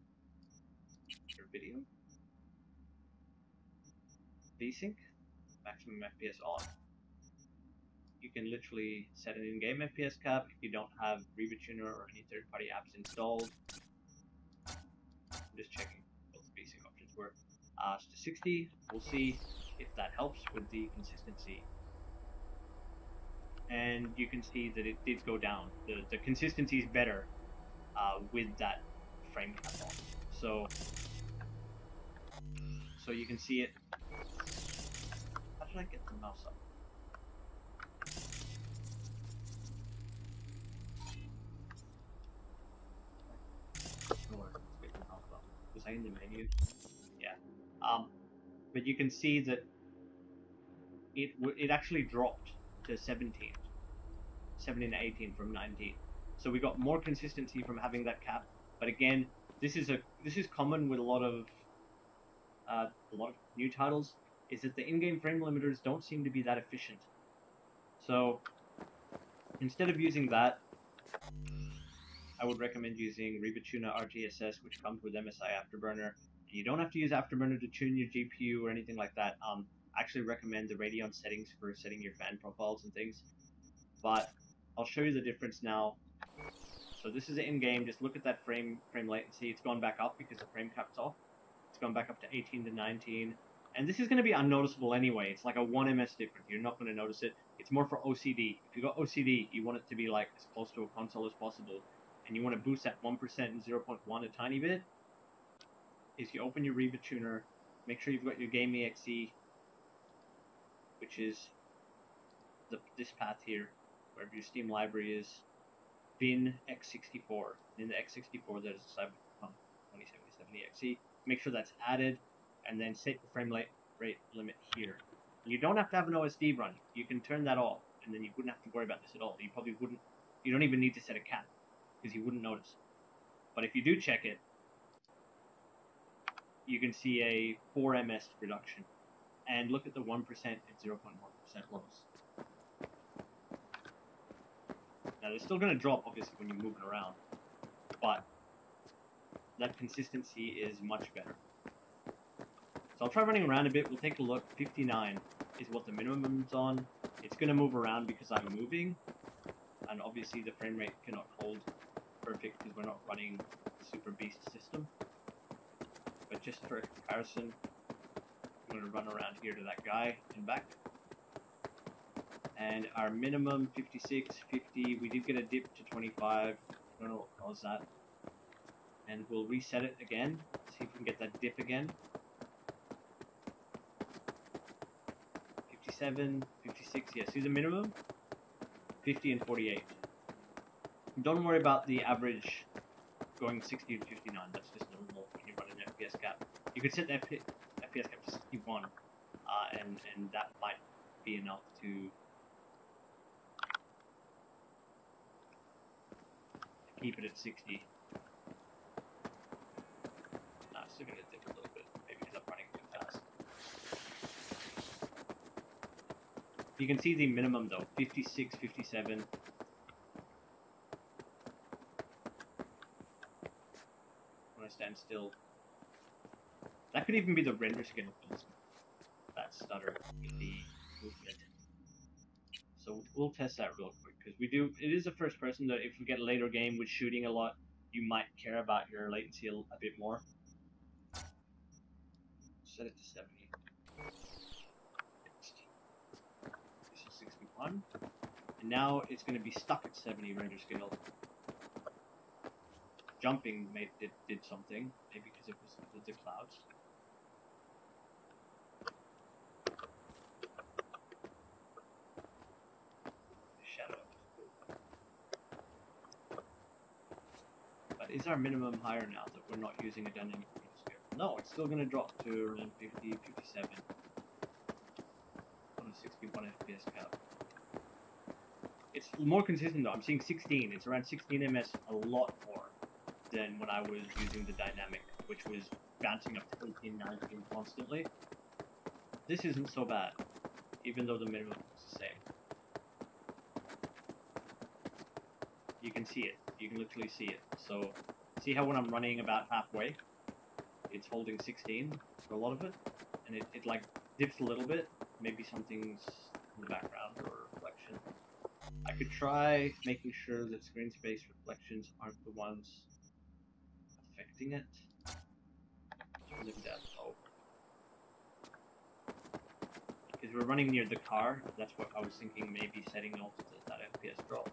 Your video. VSync, maximum FPS on. You can literally set an in-game FPS cap if you don't have Rivatuner or any third-party apps installed. I'm just checking what the VSync options work. So to 60, we'll see if that helps with the consistency. And you can see that it did go down. The consistency is better with that frame cap on. So you can see it. How did I get the mouse up? Was I in the menu? Yeah. But you can see that it actually dropped to 17 to 18 from 19. So we got more consistency from having that cap. But again, this is common with a lot of new titles, is that the in-game frame limiters don't seem to be that efficient. So instead of using that, I would recommend using Rivatuner RGSS, which comes with MSI Afterburner. You don't have to use Afterburner to tune your GPU or anything like that. I actually recommend the Radeon settings for setting your fan profiles and things. But I'll show you the difference now. So this is in-game. Just look at that frame latency. It's gone back up because the frame cap's off. It's gone back up to 18 to 19. And this is going to be unnoticeable anyway. It's like a 1 ms difference. You're not going to notice it. It's more for OCD. If you got OCD, you want it to be like as close to a console as possible. And you want to boost that 1% and 0.1 a tiny bit, is you open your Rivatuner, make sure you've got your Game EXE, which is this path here, wherever your Steam library is, bin x64. In the x64 there's a Cyberpunk 2077 EXE. Make sure that's added, and then set the frame rate limit here. You don't have to have an OSD run. You can turn that off, and then you wouldn't have to worry about this at all. You probably wouldn't. You don't even need to set a cap, because you wouldn't notice. But if you do check it, you can see a 4 ms reduction. And look at the 1% and 0.1% lows. Now they're still going to drop, obviously, when you're moving around. But that consistency is much better. So I'll try running around a bit. We'll take a look. 59 is what the minimum's on. It's going to move around because I'm moving. And obviously the frame rate cannot hold perfect because we're not running a super beast system. But just for comparison, I'm going to run around here to that guy and back. And our minimum 56, 50, we did get a dip to 25. I don't know what caused that. And we'll reset it again, see if we can get that dip again. 57, 56, yeah, see the minimum? 50 and 48. Don't worry about the average going 60 to 59, that's just normal when you run an FPS cap. You could set the FPS cap to 61, and that might be enough to keep it at 60. Still gonna dip a little bit, maybe You can see the minimum though, 56, 57. When I stand still. That could even be the render skin of that stutter in the movement. So we'll test that real quick, because it is a first person that if we get a later game with shooting a lot, you might care about your latency a bit more. Set it to 70. This is 61. And now it's going to be stuck at 70 render scale. Jumping did something, maybe because it was the clouds. Shadow. But is our minimum higher now that we're not using a dynamic scale? No, it's still going to drop to around 50, 57. On a 61 FPS cap. It's more consistent though. I'm seeing 16. It's around 16 ms, a lot more than when I was using the dynamic, which was bouncing up to 18, 19 constantly. This isn't so bad, even though the minimum is the same. You can see it. You can literally see it. So, see how when I'm running about halfway, it's holding 16 for a lot of it, and it like dips a little bit. Maybe something's in the background or reflection. I could try making sure that screen space reflections aren't the ones affecting it. Turn them down low. Because we're running near the car, that's what I was thinking, maybe setting off that FPS drop.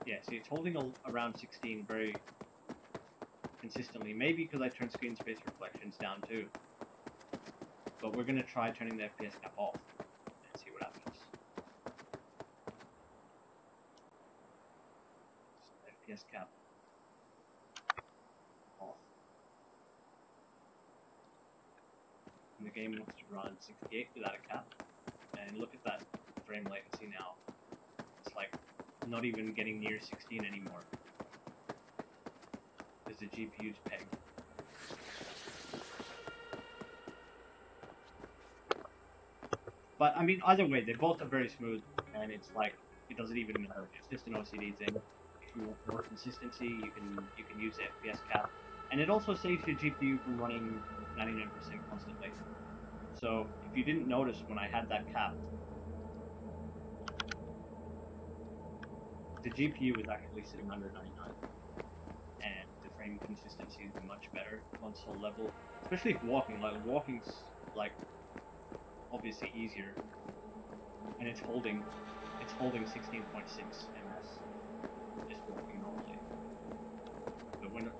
Yeah, see, it's holding around 16 very consistently. Maybe because I turned screen space reflections down too. But we're going to try turning the FPS cap off and see what happens. FPS cap off. And the game wants to run 68 without a cap. And look at that frame latency now. It's like not even getting near 16 anymore. Because the GPU's pegged. But I mean, either way, they both are very smooth, and it's like it doesn't even matter. It's just an OCD thing. If you want more consistency, you can use the FPS cap, and it also saves your GPU from running 99% constantly. So if you didn't notice when I had that cap, the GPU was actually sitting under 99, and the frame consistency is much better console level, especially if walking. Like walking's like obviously easier, and it's holding 16.6 ms just walking normally. But when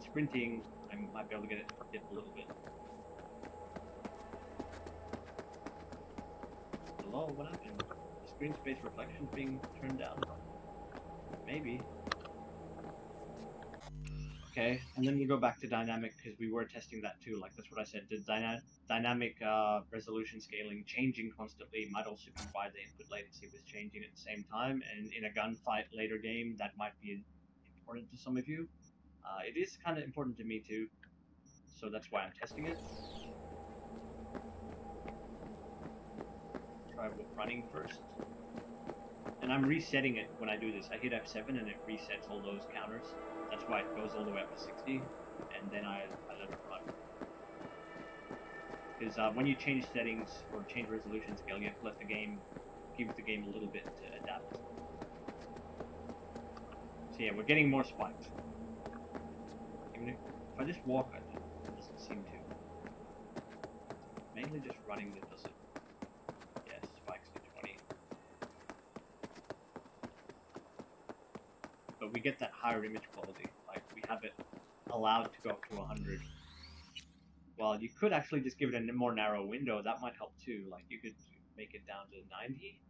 sprinting, I might be able to get it to dip a little bit. Hello, what happened? The screen space reflections being turned down? Maybe. Okay, and then we go back to dynamic because we were testing that too. Like that's what I said. The dynamic resolution scaling changing constantly might also be why the input latency was changing at the same time. And in a gunfight later game, that might be important to some of you. It is kind of important to me too, so that's why I'm testing it. Try running first. And I'm resetting it when I do this. I hit F7 and it resets all those counters. That's why it goes all the way up to 60, and then I let it run. Because when you change settings or change resolution scale, you have to let the game, give the game a little bit to adapt. So yeah, we're getting more spikes. Even if I just walk, it doesn't seem to. Mainly just running that does it. Yeah, spikes to 20. But we get that higher image quality. Like we have it allowed to go up to 100. Well, you could actually just give it a more narrow window. That might help too. Like you could make it down to 90,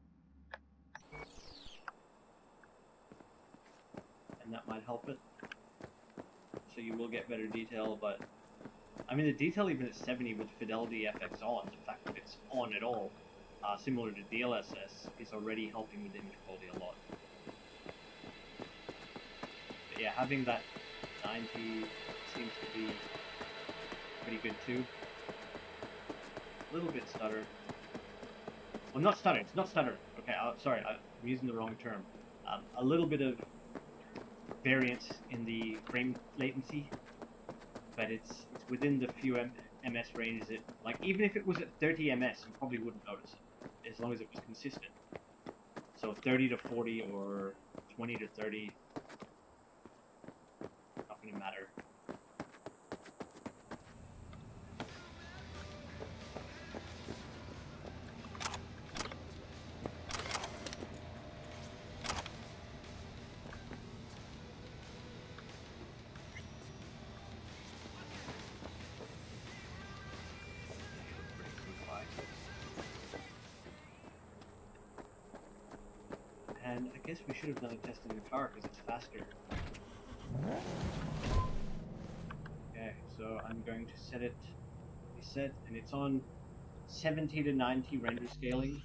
and that might help it. So you will get better detail. But I mean, the detail even at 70 with FidelityFX on, the fact that it's on at all, similar to DLSS, is already helping with image quality a lot. Yeah, having that 90 seems to be pretty good too. A little bit stutter. Well, not stutter. It's not stutter. Okay, sorry, I'm using the wrong term. A little bit of variance in the frame latency, but it's within the few ms range. That, like, even if it was at 30 ms, you probably wouldn't notice it, as long as it was consistent. So 30 to 40 or 20 to 30, not gonna matter. And I guess we should have done a test in the car because it's faster. Okay, so I'm going to set it, reset, and it's on 70 to 90 render scaling.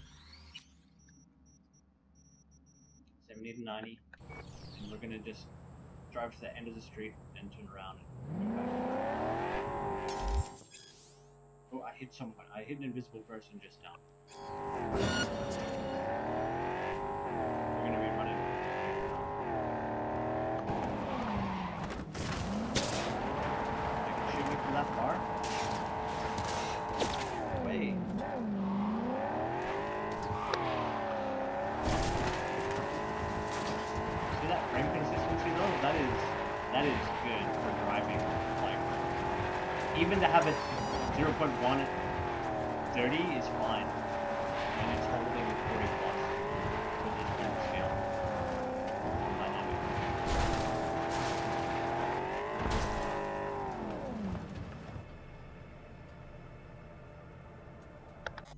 70 to 90. And we're going to just drive to the end of the street and turn around. Oh, I hit someone. I hit an invisible person just now. We're gonna be running. They can shoot me from that far? No way. See that frame consistency though? That is good for driving. Like, even to have it 0.1 at 30 is fine. And it's holding 40 plus with this render scale. Dynamic.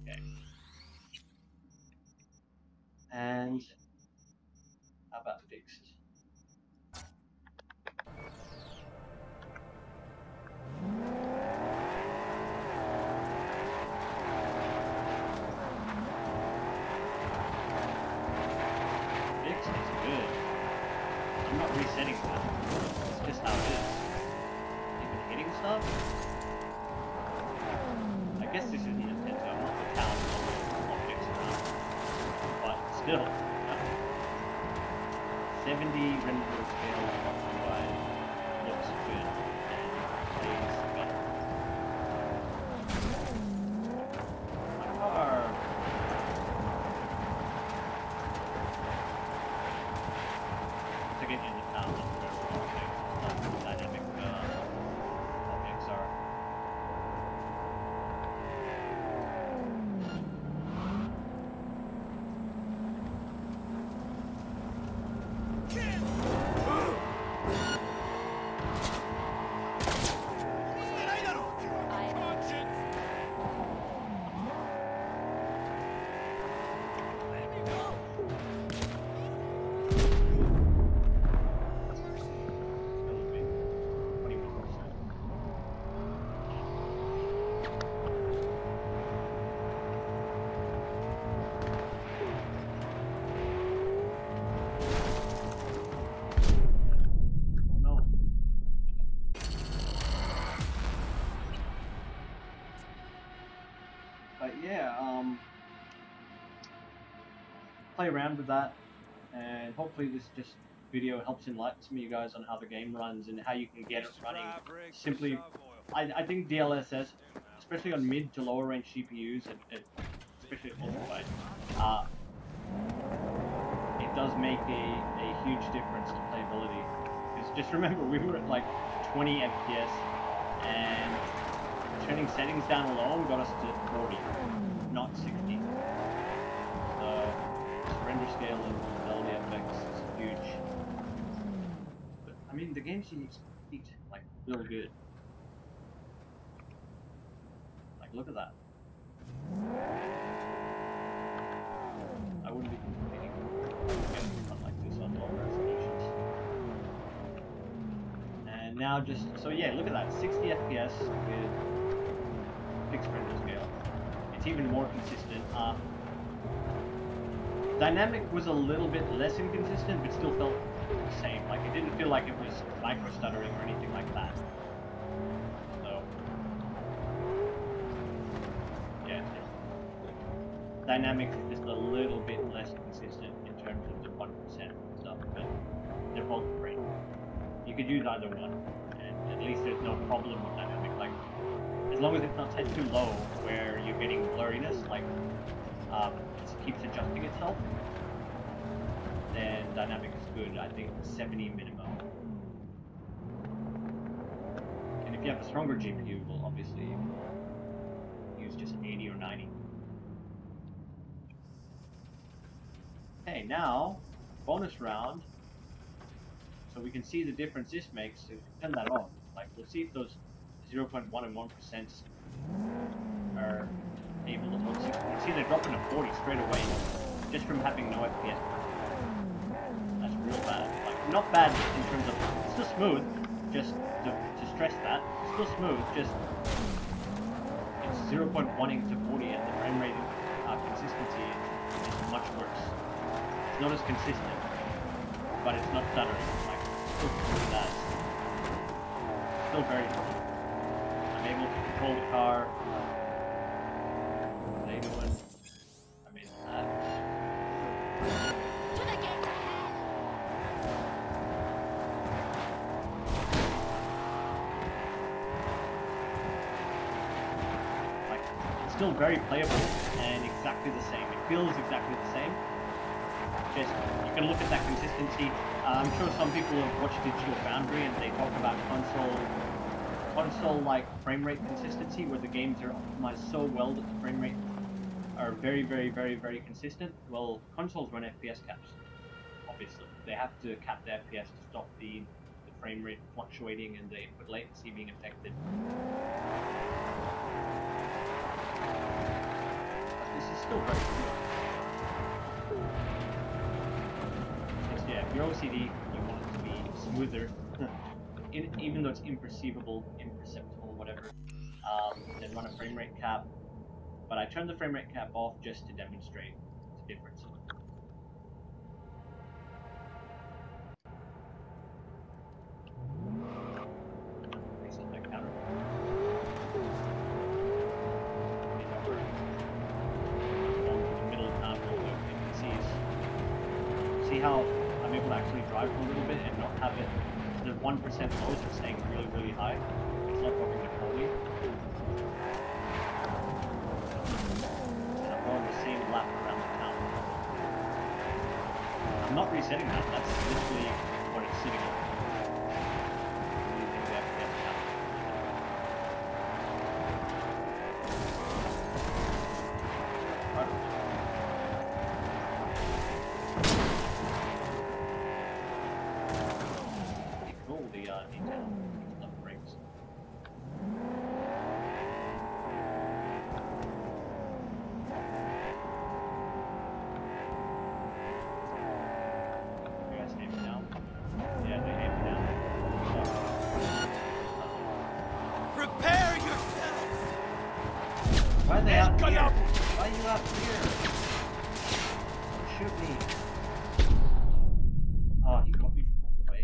Okay. And how about fixed? Resetting that. It's just how it is. Even hitting stuff? I guess this isn't Nintendo, I'm not the town objects around. But still. 70 render scale UltraWide looks good and plays better. My car. To get into town, that's where the dynamic objects are. But yeah, play around with that, and hopefully this just video helps enlighten some of you guys on how the game runs and how you can get it running. Simply, I think DLSS, especially on mid to lower range CPUs, especially at UltraWide, it does make a huge difference to playability. Because just remember, we were at like 20 FPS, and turning settings down alone got us to 40, not 60. So this render scale in FidelityFX is huge. But I mean, the game seems like real good. Like, look at that. I wouldn't be complaining getting something like this on lower resolutions. And now just, so yeah, look at that, 60 FPS with fixed render scale. It's even more consistent. Dynamic was a little bit less inconsistent, but still felt the same. Like, it didn't feel like it was micro stuttering or anything like that. So Dynamics is just a little bit less consistent in terms of the 1% stuff, but they're both great. You could use either one, and at least there's no problem with dynamic. Like, as long as it's not set too low where you're getting blurriness, like it keeps adjusting itself, then dynamic is good. I think 70 minimum. And if you have a stronger GPU, we'll obviously use just 80 or 90. Okay, now bonus round, so we can see the difference this makes. So turn that on. Like, we'll see if those 0.1 and 1% are able to hold 60. You can see they're dropping to 40 straight away, just from having no FPS. That's real bad. Like, not bad in terms of, it's still smooth, just to stress that, it's still smooth, just it's 0.1ing to 40 and the frame rate consistency is much worse. It's not as consistent, but it's not stuttering. Like, it's still pretty bad. Still very good. I'm able to control the car. What are they doing? I mean, like, it's still very playable and exactly the same. It feels exactly the same. Just, you can look at that consistency. I'm sure some people have watched Digital Foundry and they talk about console-like frame rate consistency, where the games are optimized so well that the frame rate are very, very, very, very consistent. Well, consoles run FPS caps, obviously. They have to cap the FPS to stop the frame rate fluctuating and the input latency being affected. But this is still very good. Yeah, if you're OCD, you want it to be smoother, even though it's imperceptible, whatever, then run a frame rate cap. But I turned the frame rate cap off just to demonstrate the difference. Reset that counter. Going to the middle of town real quick, you can see how I'm able to actually drive a little bit and not have it, the 1% lows are staying really, really high. It's not dropping to 40. And I'm going the same lap around the town. I'm not resetting that, that's literally what it's sitting on. I'm using the FPS cap. Why are they out here? Why are you out here? Shoot me. Oh, he got me from the way.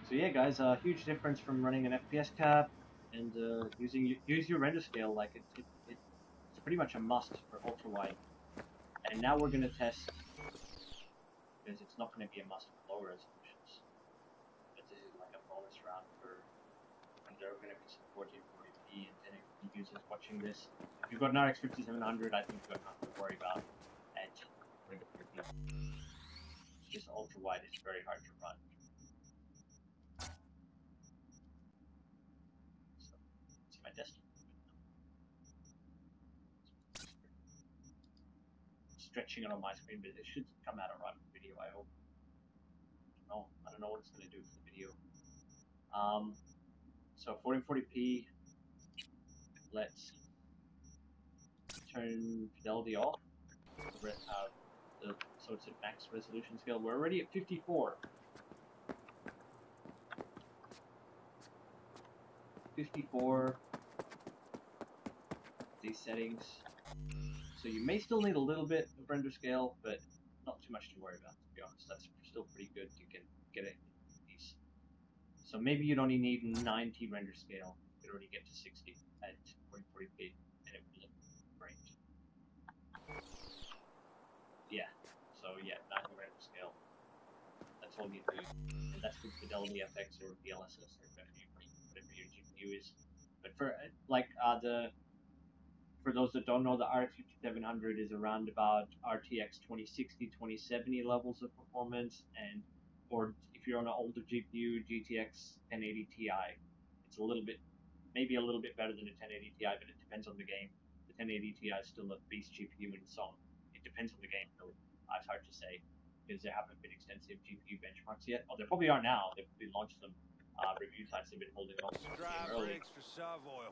So yeah, guys, huge difference from running an FPS cap and use your render scale. Like it's pretty much a must for ultra-wide. And now we're gonna test, because it's not going to be a must for lower resolutions. But this is like a bonus round for when they're going to be supporting 40p and 1080p users watching this. If you've got an RX 5700, I think you've got nothing to worry about. And just ultra wide, it's very hard to run. So, see my desktop. Stretching it on my screen, but it should come out alright with video, I hope. No, I don't know what it's going to do for the video. So 1440p, let's turn fidelity off. So it's at max resolution scale. We're already at 54. 54. These settings. So you may still need a little bit of render scale, but not too much to worry about, to be honest. That's still pretty good. You can get it in these maybe you'd only need 90 render scale. You could already get to 60 at 1440p, and it would look great. Yeah. So yeah, 90 render scale. That's all you do, and that's with FidelityFX or DLSS or whatever your GPU is. But for for those that don't know, the RX 5700 is around about RTX 2060, 2070 levels of performance, or if you're on an older GPU, GTX 1080 Ti. It's maybe a little bit better than a 1080 Ti, but it depends on the game. The 1080 Ti is still a beast GPU in its own. It depends on the game, though. It's hard to say because there haven't been extensive GPU benchmarks yet. Oh, there probably are now. They've launched them. Review sites have been holding them up early. For Savoy.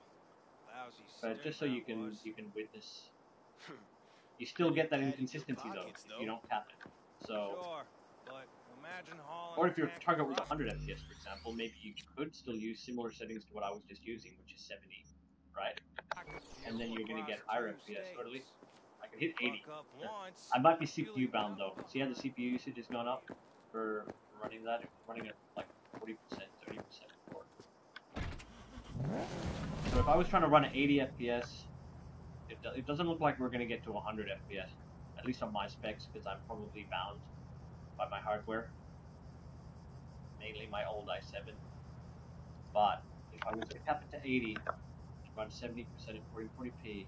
But just so you can witness, you still get that inconsistency though if you don't tap it. So, or if your target was 100 FPS, for example, maybe you could still use similar settings to what I was just using, which is 70, right? And then you're gonna get higher FPS. Totally. I can hit 80. I might be CPU bound though. See how the CPU usage has gone up for running that? It's running at like 40%, 30% before. So if I was trying to run at 80 FPS, it doesn't look like we're going to get to 100 FPS, at least on my specs, because I'm probably bound by my hardware, mainly my old i7. But if I was to cap it to 80, run 70% at 1440p,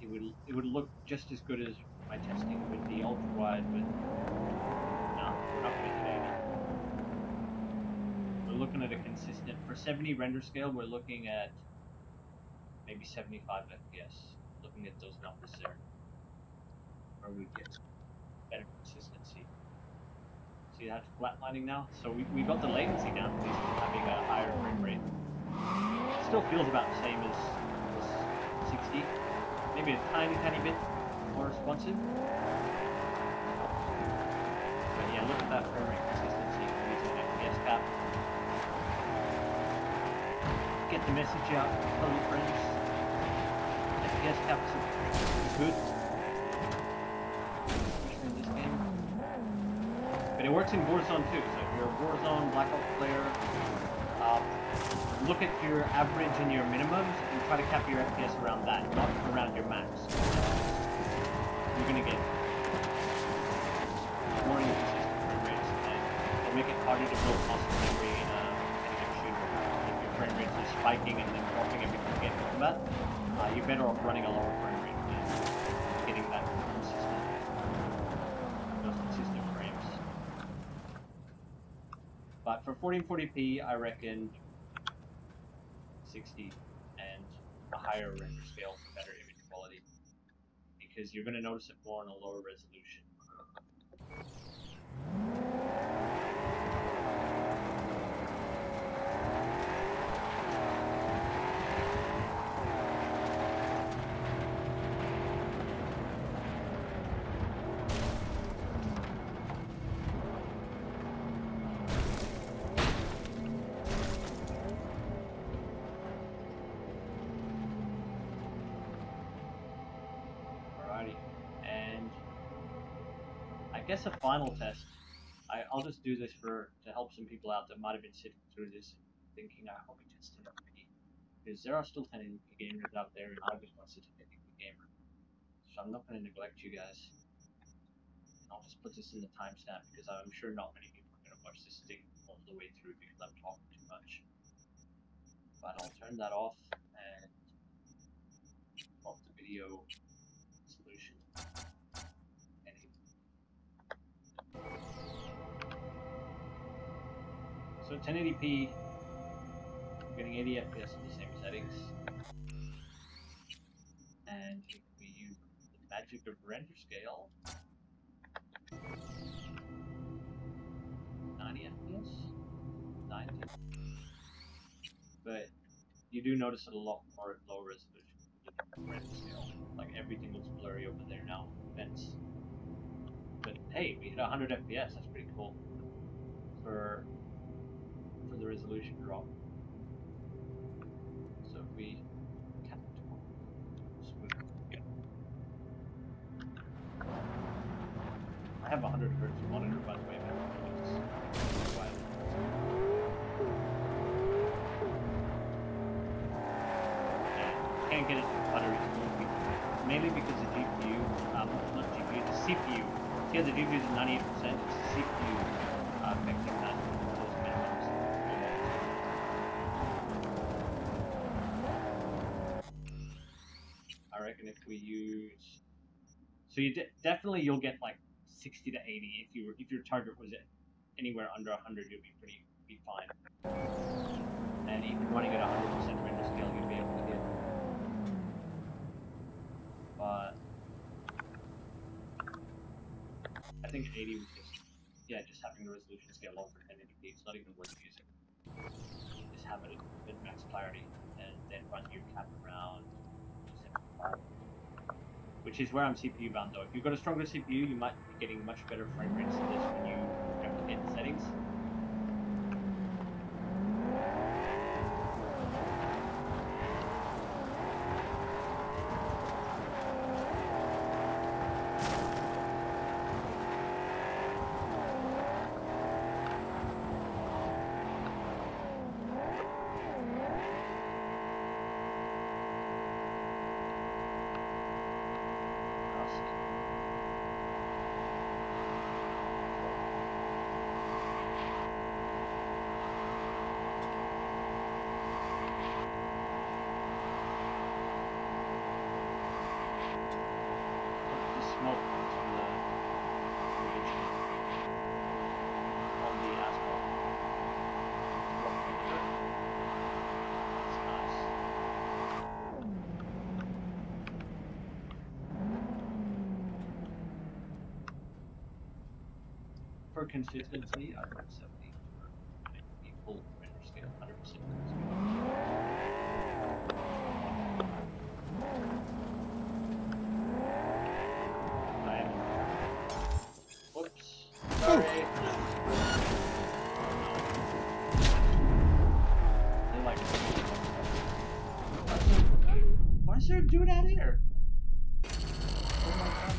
it would look just as good as my testing with the UltraWide, but no, we're not going to hit 80. We're looking at a consistent, for 70 render scale, we're looking at maybe 75 FPS, looking at those numbers there, where we get better consistency. See that's flatlining now? So we got the latency down to having a higher frame rate. It still feels about the same as 60, maybe a tiny bit more responsive. But yeah, look at that frame rate consistency using an FPS cap. Get the message out, tell your friends. FPS caps are good, especially in this game. But it works in Warzone too, so if you're a Warzone Black Ops player, look at your average and your minimums and try to cap your FPS around that, not around your max. You're gonna get more inconsistent frame rates, and it'll make it harder to build muscle memory in a shooter. If your frame rates are spiking and then dropping every time you get into combat, you're better off running a lower frame rate and getting those consistent frames. But for 1440p, I reckon 60 and a higher render scale for better image quality, because you're going to notice it more on a lower resolution. I guess a final test. I'll just do this to help some people out that might have been sitting through this thinking I hope it tests 1080p, because there are still 1080p gamers out there, and I just want to sit a 1080p gamer. So I'm not going to neglect you guys. I'll just put this in the timestamp because I'm sure not many people are going to watch this thing all the way through because I'm talking too much. But I'll turn that off and off the video solution. So 1080p, I'm getting 80 FPS in the same settings, and if we use the magic of render scale, 90 FPS, 90. But you do notice it a lot more at low resolution render scale. Like everything looks blurry over there now. Vents. But hey, we hit 100 FPS. That's pretty cool for the resolution drop. So if we cap it to smooth again. I have a 100 Hz monitor, by the way. can't get it buttery smooth, mainly because the GPU, not GPU, the CPU. See how the GPU is at 98%, it's the CPU affecting that, those minimums. I reckon if we use, so you definitely you'll get like 60 to 80 if your target was anywhere under 100, you'll be fine. And even running at 100% render scale, you'll be able to hit. But I think 80 was just having the resolution scale over 1080p. It's not even worth using. Just have it at max clarity, and then run your cap around 75. Which is where I'm CPU bound though. If you've got a stronger CPU, you might be getting much better frame rates than this when you replicate the settings. For consistency, I put 70 for the full render scale, 100% render scale. Whoops. Sorry. They're like, why is there a dude out here? Oh my god.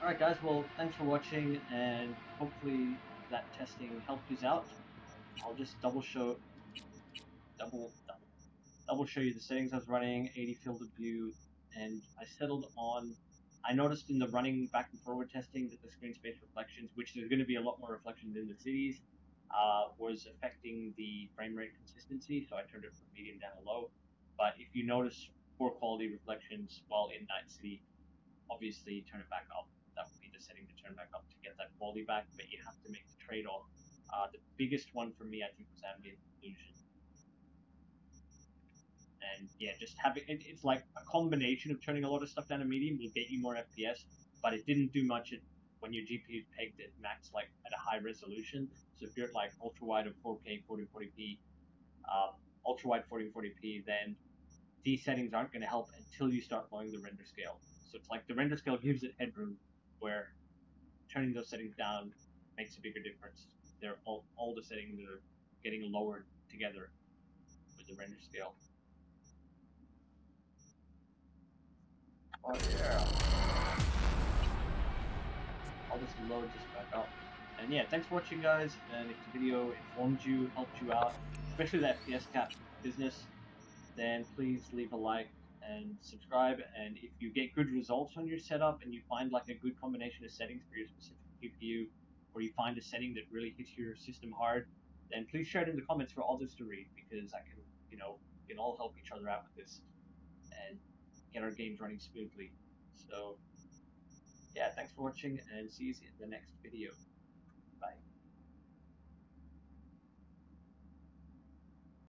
Alright guys, well thanks for watching, and hopefully that testing helped you out. I'll just double show you the settings I was running, 80 field of view, and I settled on, I noticed in the running back and forward testing that the screen space reflections, which there's going to be a lot more reflections in the cities, was affecting the frame rate consistency, so I turned it from medium down to low. But if you notice poor quality reflections while in Night City, obviously turn it back up. That would be the setting to turn back up to get that quality back, but you have to make the trade-off. The biggest one for me, I think, was ambient occlusion. And yeah, just having it's like a combination of turning a lot of stuff down to medium will get you more FPS, but it didn't do much when your GPU is pegged at max, like at a high resolution. So if you're at like ultra-wide of 4K 1440p, ultra-wide 1440p, then these settings aren't going to help until you start lowering the render scale. So it's like the render scale gives it headroom, where turning those settings down makes a bigger difference. They're all the settings that are getting lowered together with the render scale. Oh yeah. I'll just load this back up. And yeah, thanks for watching guys, and if the video informed you, helped you out, especially that FPS cap business, then please leave a like and subscribe. And if you get good results on your setup and you find like a good combination of settings for your specific GPU, or you find a setting that really hits your system hard, then please share it in the comments for others to read, because I can, we can all help each other out with this and get our games running smoothly. So yeah, thanks for watching, and see you in the next video. Bye.